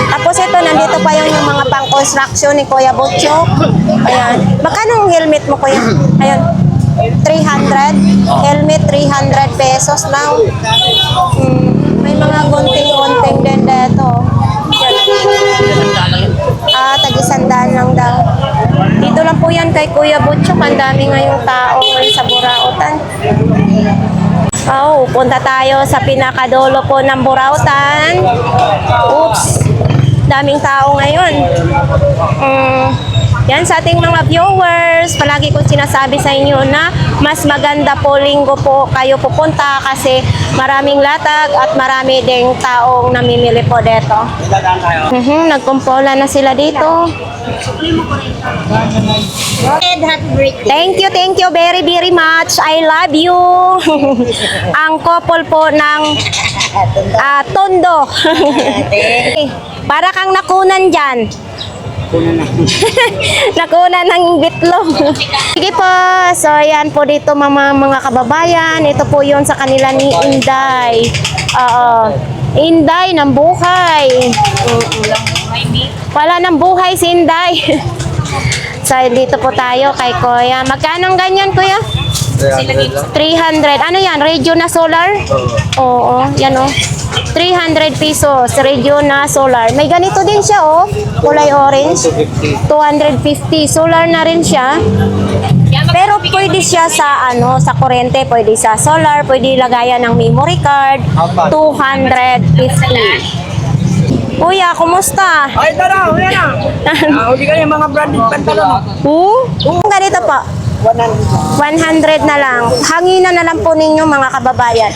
Tapos ito, nandito pa yung mga pang-construction ni Kuya Butchok. Ayan. Magkano ang helmet mo, Kuya? Ayan. 300. Helmet, 300 pesos lang. May mga gunting-gunting din dito. Tag-100 lang daw. Dito lang po yan kay Kuya Butchok. Ang dami ngayong tao ngayon sa Burautan. Punta tayo sa pinakadulo po ng Burautan. Oops. Daming tao ngayon. Yan sa ating mga viewers, palagi kong sinasabi sa inyo na mas maganda po linggo po kayo pupunta kasi maraming latag at marami ding taong namimili po dito. Nagkumpola na sila dito. Thank you very very much. I love you. Ang couple po ng Tondo. Para kang nakunan dyan. Nakunan ng bitlog. Sige po. So, yan po dito mga kababayan. Ito po yun sa kanila ni Inday. Inday ng buhay. Wala ng buhay si Inday. So, dito po tayo kay Kuya. Magkano ang ganyan, Kuya? 300. Ano yan? Radio na solar? Oo, yan o. 300 pesos, radio na solar. May ganito din siya, oh. Kulay orange. 250. Solar na rin siya. Pero pwede siya sa sa kuryente, pwede sa solar, pwede lagayan ng memory card. 250. Kuya, kumusta? Ay, tara, uwi na. Huli ka yung mga branded pantalon. Ganito po. 100 na lang. Hanginan na lang po ninyo, mga kababayan.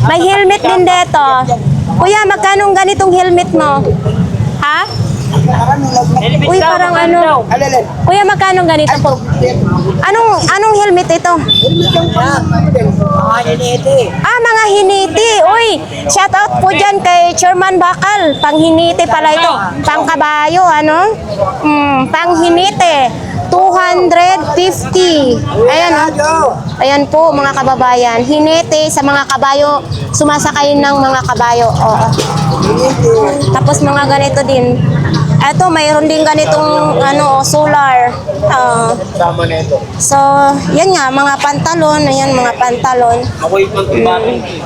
May helmet din dito. Kuya, magkano ganitong helmet mo? Ha? Uy, parang Kuya, magkano ganito po? Anong helmet ito? Mga hinete. Mga hiniti. Uy, shout out po dyan kay Chairman Bakal. Pang hiniti pala ito. Pang kabayo, pang hiniti. 250. Ayan, ayan po, mga kababayan. Hinete sa mga kabayo. Sumasakay ng mga kabayo. Oo. Tapos mga ganito din. Eto, mayroon din ganitong solar. Sama na ito. So, yan nga, mga pantalon. Ayan, mga pantalon. Ako yung pagkibati.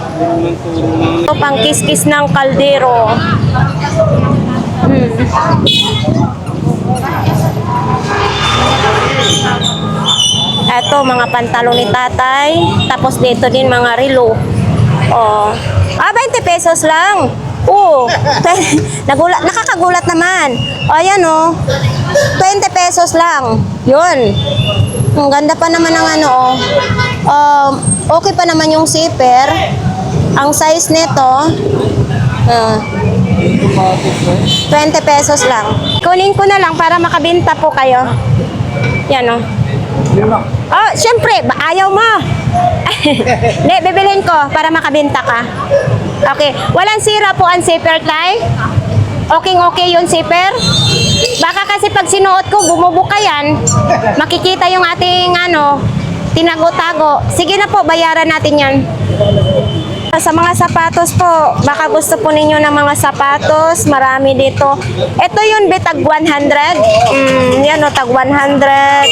Ito, pang kiskis ng kaldero. Eto, mga pantalon ni tatay. Tapos dito din mga relo. Oh. 20 pesos lang. Oo. Nakakagulat naman. O, ayan o. 20 pesos lang. Yun. Ang ganda pa naman ng okay pa naman yung zipper. Ang size nito, 20 pesos lang. Kunin ko na lang para makabenta po kayo. Yan o. Oh, syempre, ayaw mo. Hindi, bibilhin ko para makabenta ka. Okay, walang sira po ang zipper, Tay. Okay yung zipper. Baka kasi pag sinuot ko, bumubuka yan. Makikita yung ating tinago-tago. Sige na po, bayaran natin yan. Sa mga sapatos po, baka gusto po ninyo ng mga sapatos, marami dito. Ito yun, tag 100. Yan o, tag 100.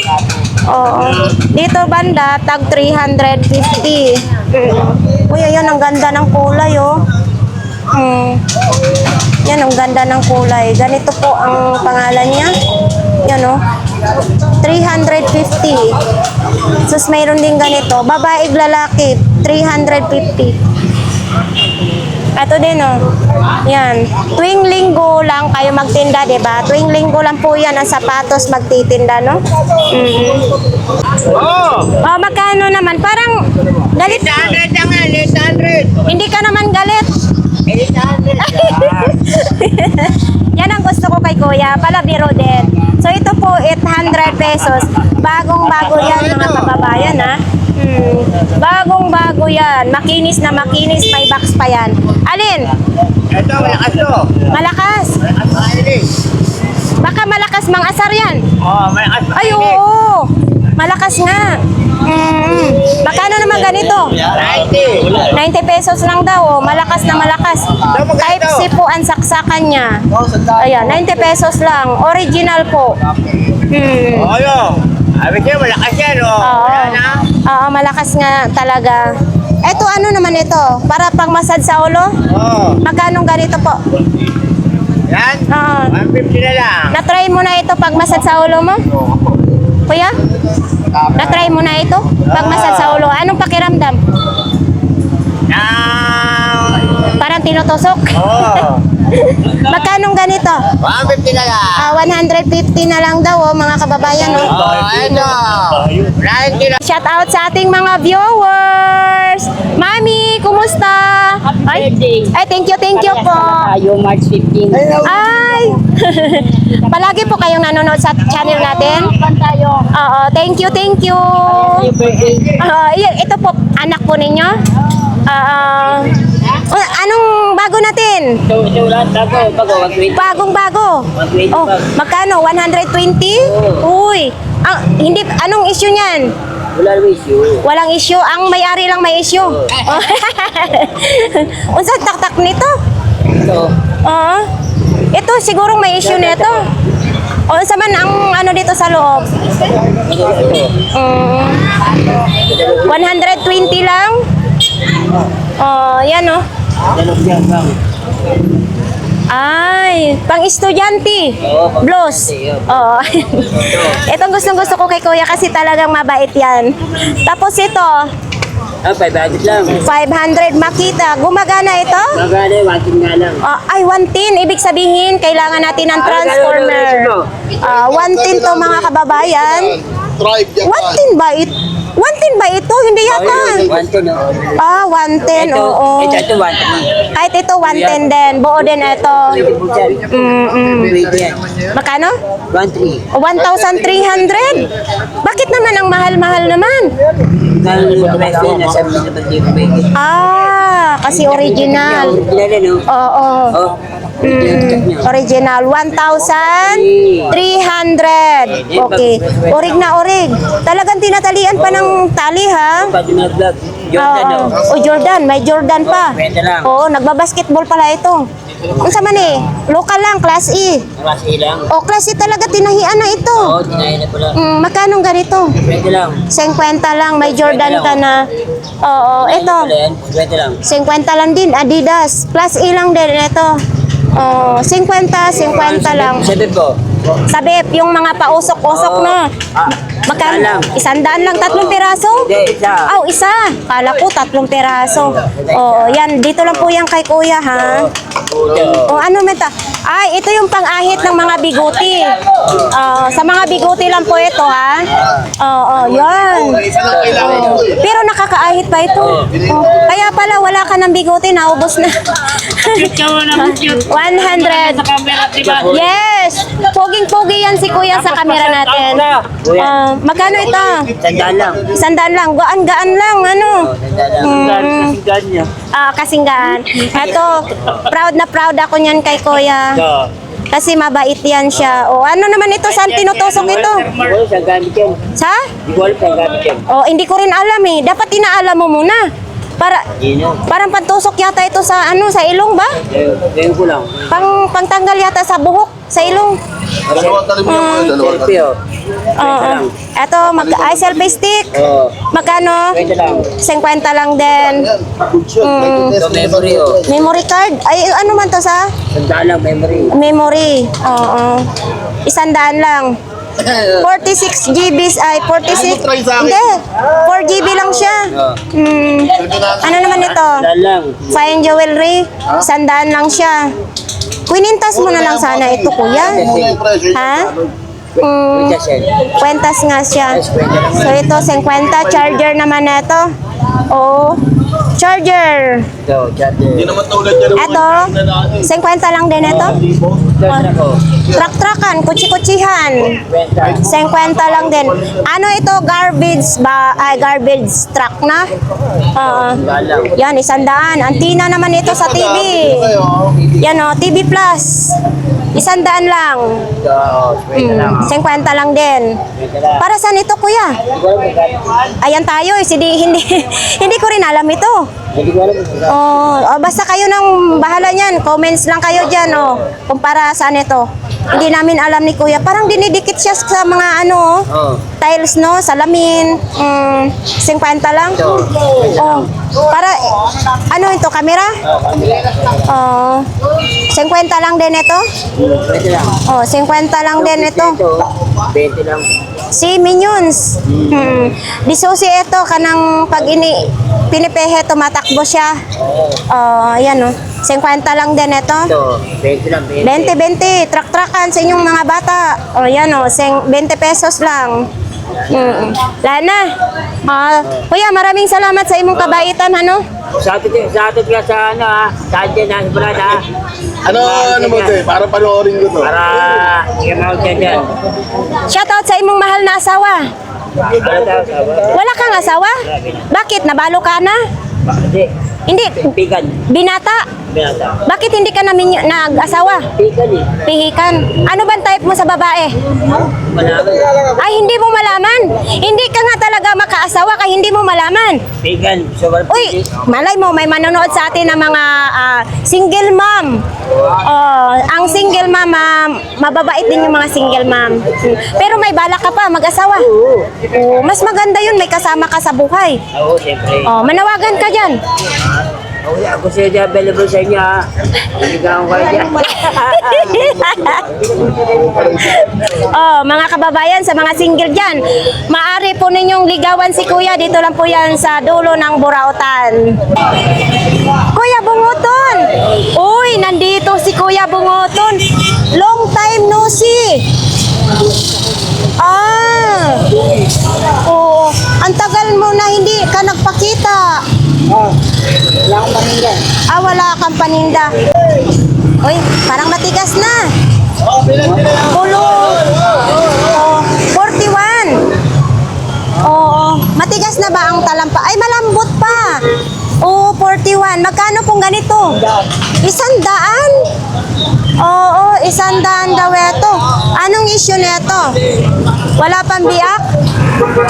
Oo. Dito banda, tag 350. Uy, yan, ang ganda ng kulay, oh. Yan, ang ganda ng kulay. Ganito po ang pangalan niya. Yan, oh. 350. Sus, mayroon din ganito. Babae, lalaki, 350. Ito din, oh. Yan. Tuwing linggo lang kayo magtinda, diba? Tuwing linggo lang po yan ang sapatos magtitinda, no? Oh, magkano naman? Parang galit. 800 lang nga, 800. Hindi ka naman galit. 800. Yan ang gusto ko kay Kuya. Palabiro din. So, ito po, 800 pesos. Bagong-bago yan, mga kababayan, ha? Bagong-bago yan. Makinis na makinis. May box pa yan. Alin? Ito, malakas to. Malakas. Malakas makinig. Baka malakas mang asar yan. Oh, malakas Ay, makinig. oo. Malakas nga. Magkano naman ganito? 90. 90 pesos lang daw. Oh. Malakas na malakas. Type C po ang saksakan niya. Ayan, 90 pesos lang. Original po. Oh, yo. Sabi niya, malakas yan, oh. Oo. Wala na. Oo, malakas nga talaga. Eto, ano naman ito? Para pang massage sa ulo? Oh. Magkano ganito po? Yan. Oo. 150 na lang. Na-try mo na ito pag massage sa ulo mo? Kuya? Na-try mo na ito? Pag massage sa ulo. Anong pakiramdam? Parang tinutusok? Oh. Magkano ganito? 150 na lang. 150 na lang daw, oh, mga kababayan. Oh. Oh, ito. 90 na. Shout out sa ating mga viewers. Mami, kumusta? Ay, thank you po. Tayo, March 15. Ay! Palagi po kayong nanonood sa channel natin. Tayo. Oo, thank you. Ito po, anak po ninyo. Anong bago natin? So lahat bago, 120. Bagong-bago. Oh, magkano? 120? Uy, anong issue niyan? Wala naman issue. Walang issue. Ang may-ari lang may issue. Unsa taktak nito? So, Oo. Ito sigurong may issue nito. O sa man ang dito sa loob? 120 lang? Oh, yan oh. Ay, pang estudyante. Blues. Oh. Itong gustong-gusto ko kay Kuya kasi talagang mabait yan. Tapos ito, 500 lang. 500 makita. Gumagana ito? Magana, 110 nga lang. Ay, 110. Ibig sabihin, kailangan natin ng transformer. 110 to mga kababayan. Tribe yan. 110 ba ito? 110 ba ito? Hindi yata. 110, no? 110, oo. Ito 110. Kahit ito, 110 din. Buo din ito. Magkano? 1,300. 1,300? Bakit naman ang mahal-mahal naman? Kasi original. Oo. Original. 1,300. Okay. Orig na orig. Talagang tinatalian pa ng tali, ha? Jordan, O Jordan, may Jordan pa. Pwede lang. Oo, nagbabasketball pala ito. Unsa man eh? Local lang, Class E. Mas ilang. O, Class E talaga, tinahian na ito. Oo, dinahin na pala. Magkano ganito? Pwede lang. 50 lang, may Jordan ka na. Oo, ito. Pwede lang. 50 lang din, Adidas. Class E lang din ito. Oh, 50 lang. Sabi ko. Sabip, yung mga pausok-usok na. Magkano? 100 lang, 3 piraso? Hindi, isa. Oh, isa. Kala ko 3 piraso. Oh, yan. Dito lang po yan kay kuya, ha? Oh, ano meta? Ay, ito yung pang-ahit ng mga biguti. Sa mga biguti lang po ito, ha? Oo, yan. Oh, pero nakakaahit pa ito. Oh, kaya pala wala ka ng biguti, naubos na. 100. Yes! Poging-pogi yan si kuya sa camera natin. Magkano ito? Tandaan lang. 100 lang. Gaan-gaan lang, ano? Kasinggaan. Ito, proud na proud ako niyan kay kuya. Kasi mabait yan siya. O ano naman ito? Saan tinutusok ito? Saan gamit yan? Sa? Hindi ko alam saan gamit yan. O, hindi ko rin alam eh. Dapat inaalam mo muna. Parang pantusok yata ito sa ano, sa ilong ba? Ngayon ko lang. Pangtanggal yata sa buhok, sa ilong. Selfie, oh. Oo. Ito, ay selfie stick. Oo. Magkano? Pwede lang. 50 lang din. Ito, memory, oh. Memory card? Ay, ano man to sa? Tandaan lang, memory. Memory. Oo. 100 lang. 46 GB ay 46. Hindi. 4 GB lang siya. Ano naman ito? Tandaan lang. Fine jewelry. 100 lang siya. Kuinintas mo na lang sana ito, kuya. Ha? Kwentas nga siya. So ito, 50. Charger naman na ito. Oh. Charger. Ito, charger. Ito, 50 lang din ito. Truck-truckan, kutsi-kutsihan. 50 lang din. Ano ito, garbage ba? Ay, garbage truck na? Yan, 100. Antina naman ito sa TV. Yan o, TV Plus. 100 lang. 50 lang din. Para saan ito, kuya? Ayan tayo, hindi ko rin alam ito. Basta kayo nang bahala niyan. Comments lang kayo dyan, kung para saan ito. Hindi namin alam ni kuya. Parang dinidikit siya sa mga tiles, no? Salamin. 50 lang. Para, ano ito, camera? 50 lang din ito? 50 lang din ito. 20 lang. Si Minions. Disusi ito, kanang pag pinipehe, tumatakbo siya. Yan 50 lang din ito. Ito, 20 lang. 20. Truck-truckan sa inyong mga bata. Yan 20 pesos lang. Lana. Kuya, maraming salamat sa imong kabaitan, ano? Sa atin ka sa ano ha. Sa atin na, brad ha. Ano mo ito eh? Para panoorin ko to. Para hindi ka mawag dyan. Shoutout sa imong mahal na asawa. Wala kang asawa? Bakit? Nabalo ka na? Hindi. Pigan. Binata? Binata. Bakit hindi ka namin nag-asawa? Pigan eh. Pihikan. Ano bang type mo sa babae? Malaman. Ay, hindi mo malaman. Hindi ka nga talaga makaasawa kaya hindi mo malaman. Pigan. Sobrang Uy, malay mo, may manonood sa atin ng mga single mom. Ang single mom, mababait din yung mga single mom. Pero may balak ka pa, mag-asawa. Mas maganda yun, may kasama ka sa buhay. Oo, siyempre. Manawagan ka dyan. Ako siya dyan, available sa inyo ha. Ibigahan ko kayo dyan. Mga kababayan, sa mga single dyan, maaari po ninyong ligawan si Kuya. Dito lang po yan sa dulo ng Burautan. Kuya Bunguton! Uy, nandito si Kuya Bunguton. Long time no see. Oo. Ang tagal mo na hindi ka nagpakita. Wala kang paninda. Uy, parang matigas na. Pulo. 41. Oo. Matigas na ba ang talampa? Ay, malambot pa. 41. Magkano pong ganito? 100? Oo, 100 daw ito. Anong issue nito? Wala pang biyak?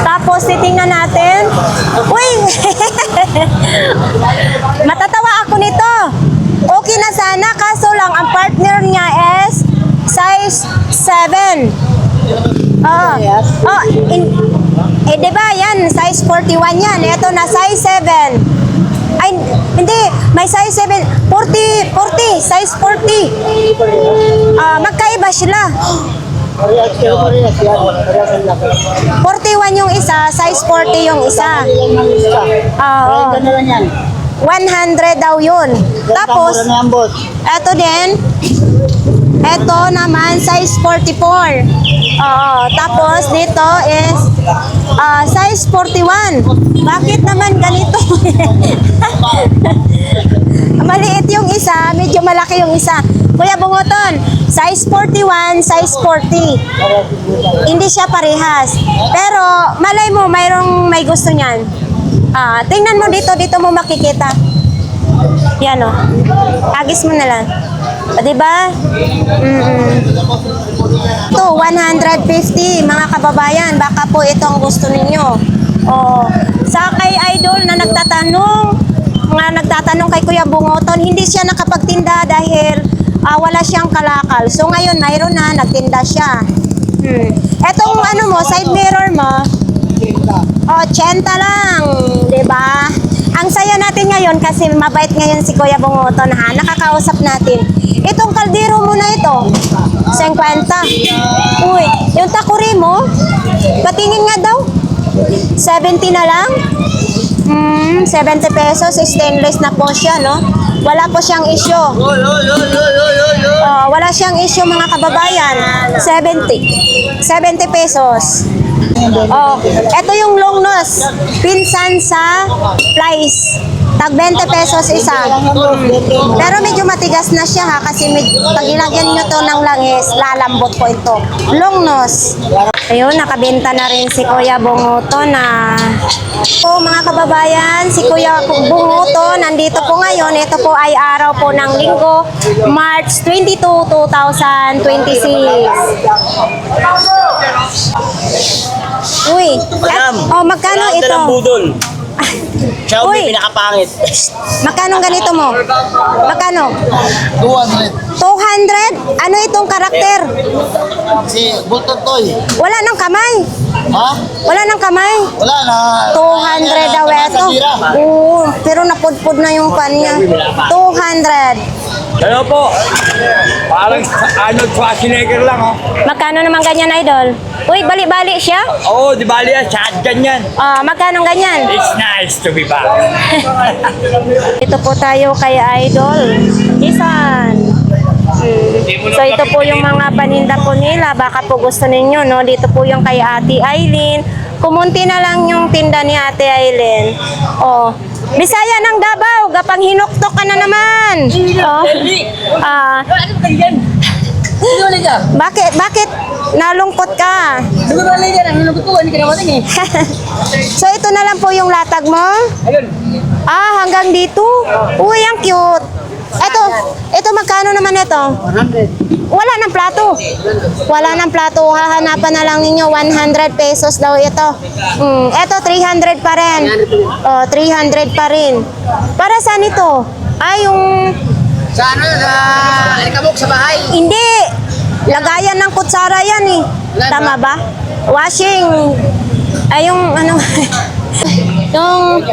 Tapos titingnan natin. Uy! Matatawa ako nito. Okay na sana, kaso lang ang partner niya is size 7. Oh, di ba yan, size 41 yan. Ito na size 7. Ay, hindi, may size 7. 40, size 40. Magkaiba sila. 41 yung isa, size 40 yung isa. Oo. 100 daw yun. Tapos, eto din, eto naman, size 44. Oo. Tapos, dito is size 41. Bakit naman ganito? Maliit yung isa, medyo malaki yung isa. Kuya Bungoton, size 41, size 40. Hindi siya parehas. Pero, malay mo, may gusto niyan. Tingnan mo dito mo makikita. Yan o. Agis mo na lang. Diba? Ito, 150 mga kababayan. Baka po itong gusto ninyo. Sa kay Idol na nagtatanong kay Kuya Bungoton, hindi siya nakapagtinda dahil wala siyang kalakal. So ngayon, mayroon na, nagtinda siya. Etong side mirror mo, 80 lang, di ba? Ang saya natin ngayon kasi mabait ngayon si Kuya Bungoton, ha? Nakakausap natin. Itong kaldero mo na ito, 50. Uy, yung takuri mo, patingin nga daw, 70 na lang. 70 pesos, stainless na po siya, no? Wala po siyang issue. Wala siyang issue mga kababayan. 70 pesos. Ito yung long nose. Pinsan sa flies. Tag 20 pesos isa. Pero medyo matigas na siya ha, kasi pag ilagyan nyo to ng langis, lalambot po ito. Long nose. Ayun, nakabenta na rin si Kuya Bungoton na. Mga kababayan, si Kuya Bungoton nandito po ngayon. Ito po ay araw po ng linggo, March 22, 2026. Uy, magkano ito? Siya Uy. pinakapangit. Magkano ganito mo? Magkano? 200. 200? Ano itong karakter? Si Bultotoy. Wala nang kamay. Ha? Wala nang kamay. Wala na. 200 daw ito. Oo, pero napudpud na yung pan niya. 200. Ano po? Parang Arnold Schwarzenegger lang, oh. Magkano naman ganyan, Idol? Uy, bali-bali siya? Oo, di bali yan. Shotgun yan. Magkano ganyan? It's nice to be back. Ito po tayo kay Idol. Isan. So ito po yung mga paninda po nila. Baka po gusto ninyo, no? Dito po yung kay Ate Aileen. Kumunti na lang yung tinda ni Ate Aileen. Bisaya ng Davao, gapang hinuktok ka na naman. Bakit nalungkot ka? So ito na lang po yung latag mo? Hanggang dito? Uy, ang cute. Ito magkano naman ito? 100. Wala ng plato. Wala ng plato. Hahanapan na lang ninyo. 100 pesos daw ito. Ito 300 pa rin. 300 pa rin. Para saan ito? Yung... Sa alikabok sa bahay. Hindi. Lagayan ng kutsara yan eh. Tama ba? Washing. Yung ano... yung...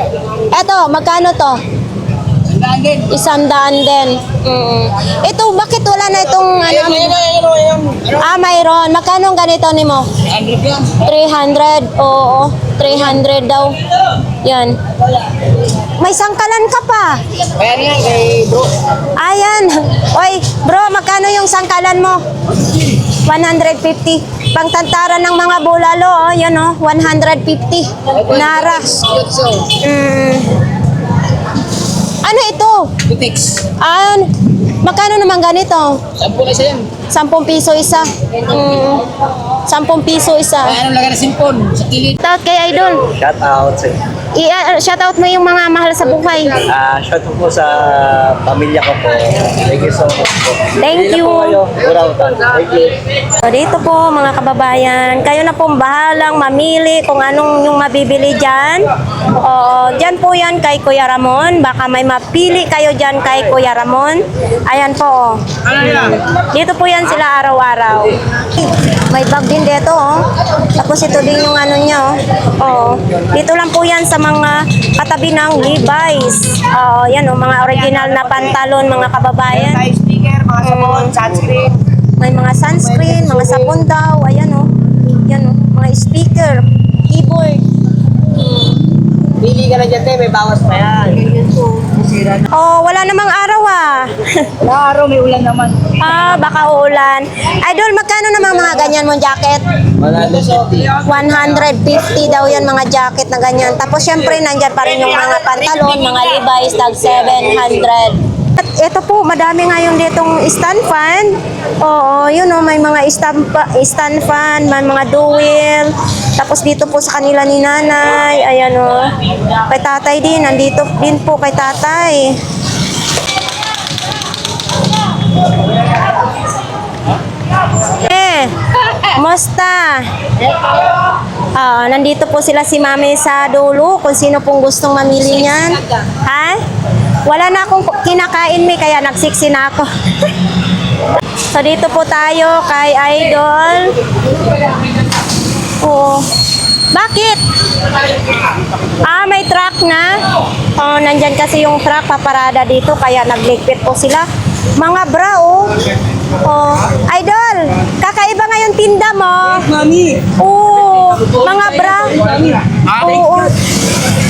Eto, magkano to? 100 din. Ito, bakit wala na itong ano? Mayroon. Magkano ganito ni mo? 300. Oo, 300 daw. Yan. May sangkalan ka pa. Bayan yan kay bro. Ayan. Oy, bro, magkano yung sangkalan mo? 150. Pangtantaran ng mga bulalo, yan 150. Nara. Ano ito? Butix. Magkano naman ganito? 10 na isa yan. 10 piso isa. 10 piso isa. Anong lagay na simpon? Sa kilid. Shoutout kay Idol. Shout out sa Shoutout mo yung mga mahal sa buhay. shout out po sa pamilya ko po. Thank you so much po. Thank you. Burautan. Thank you. So, dito po mga kababayan, kayo na pong bahalang mamili kung anong yung mabibili dyan. O, dyan po yan kay Kuya Ramon. Baka may mapili kayo dyan kay Kuya Ramon. Ayan po. Dito po yan sila araw-araw. May bag din dito, oh. Tapos ito din yung ano niya, oh. Dito lang po yan sa mga katabi ng Levi's. Yan, oh, mga original na pantalon, mga kababayan. Speaker, mga sabon, sunscreen. May mga sunscreen, mga sabon daw. Ayan, oh. Yan, oh. Mga speaker, keyboard. Pili ka na dyan, te. May bawas pa yan. Oh, wala namang araw, ah. Wala araw, may ulan naman. Baka uulan. Idol, magkano namang mga ganyan mong jacket? 150 daw yan mga jacket na ganyan. Tapos syempre nandyan pa rin yung mga pantalon, mga Levi's, tag 700. At ito po, madami ngayon ditong stand fan. Oo, yun o, may mga stand fan, may mga dual. Tapos dito po sa kanila ni nanay, ayan o. Kay tatay din, nandito din po kay tatay. Musta? Nandito po sila si Mami sa dulo kung sino pong gustong mamili niyan. Ha? Wala na akong kinakain mi kaya nagsiksi na ako. So dito po tayo kay Idol. Oo. Bakit? May truck na. Nandyan kasi yung truck paparada dito kaya nagligpit po sila. Mga bra, oh. Idol, kakaiba ngayon tinda mo. Mami! Oo, mga bra. Oo.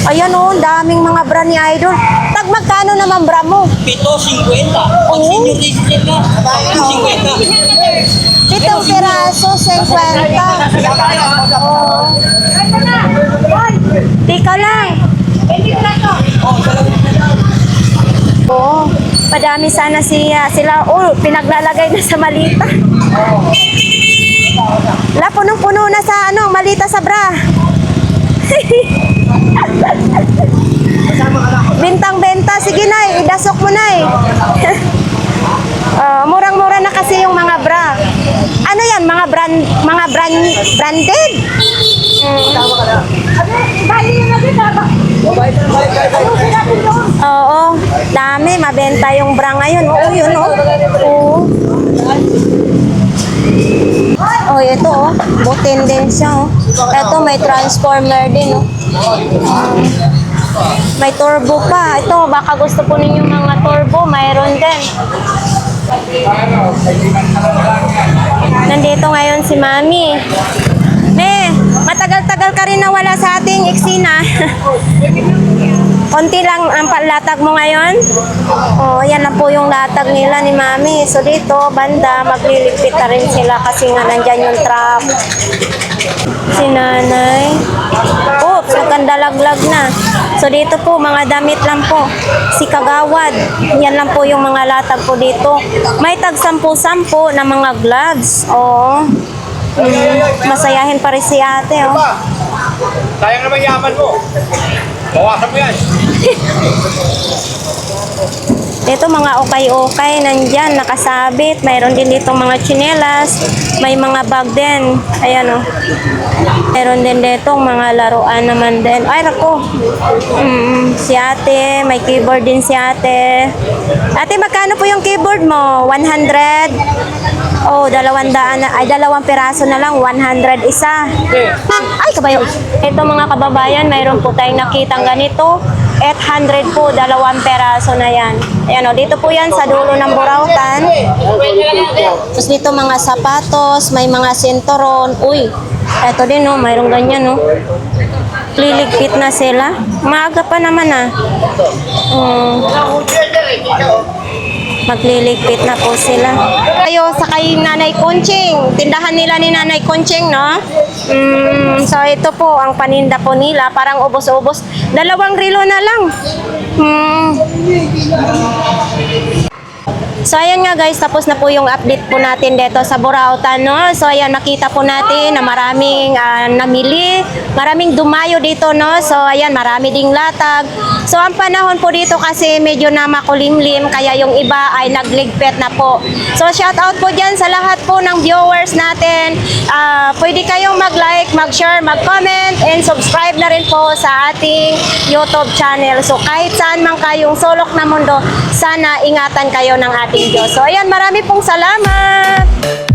Ayan, oh, daming mga bra ni Idol. Tag magkano naman bra mo? 7.50. Pag senior citizen ka, 50. Pitong piraso, 50. Oo. Tika lang. Oo. Madami sana sila. Oh, pinaglalagay na sa malita. Punong-puno na sa malita sa bra. Bintang-benta. Sige, Nay. Idasok mo, Nay. Murang-mura na kasi yung mga bra. Ano yan? Mga branded? Oo. Dami. Mabenta yung bra ngayon. Oo, yun, oh. Oo. Oh, ito, oh. Butin din siya, oh. Ito, may transformer din, oh. May turbo pa. Ito, baka gusto po ninyo mga turbo. Mayroon din. Nandito ngayon si Mami. Matagal-tagal ka rin nawala sa ating eksena. Konti lang ang latag mo ngayon. Oh, yan na po yung latag nila ni Mami. So dito, banda, magliligpit na rin sila kasi nga nandyan yung truck. Si Nanay. Oops, nagkandalaglag na. So dito po, mga damit lang po. Si Kagawad. Yan lang po yung mga latag po dito. May tag 10-10 na mga gloves. Oo. Masayahin pa rin si ate, oh. Sayang naman yaman mo. Bawasan mo yan. Ito mga okay-okay, nandyan, nakasabit. Mayroon din dito mga tsinelas. May mga bag din. Ayan, oh. Mayroon din dito mga laruan naman din. Ay, rako. Si ate, may keyboard din si ate. Ate, magkano po yung keyboard mo? 100? Oh, 200 na. Ay, 2 piraso na lang. 100 isa. Ay, kabayo. Ito mga kababayan, mayroon po tayong nakitang ganito. 800 po, 2 peraso na yan. Ayan o, dito po yan sa dulo ng Burautan. Tapos dito mga sapatos, may mga sinturon. Uy, eto din o, mayroong ganyan o. Liligpit na sila. Maaga pa naman Magliligpit na po sila. Ayo sa kay Nanay Conching. Tindahan nila ni Nanay Conching, no? So ito po ang paninda po nila. Parang ubos-ubos. 2 rilo na lang. So ayan nga guys, tapos na po yung update po natin dito sa Burautan, no? So ayan, nakita po natin na maraming namili, maraming dumayo dito, no? So ayan, marami ding latag. So ang panahon po dito kasi medyo na makulimlim, kaya yung iba ay nagligpit na po. So shout out po dyan sa lahat po ng viewers natin. Pwede kayong mag-like, mag-share, mag-comment, and subscribe na rin po sa ating YouTube channel. So kahit saan man kayong sulok na mundo, sana ingatan kayo ng ating Diyos. So ayan, marami pong salamat!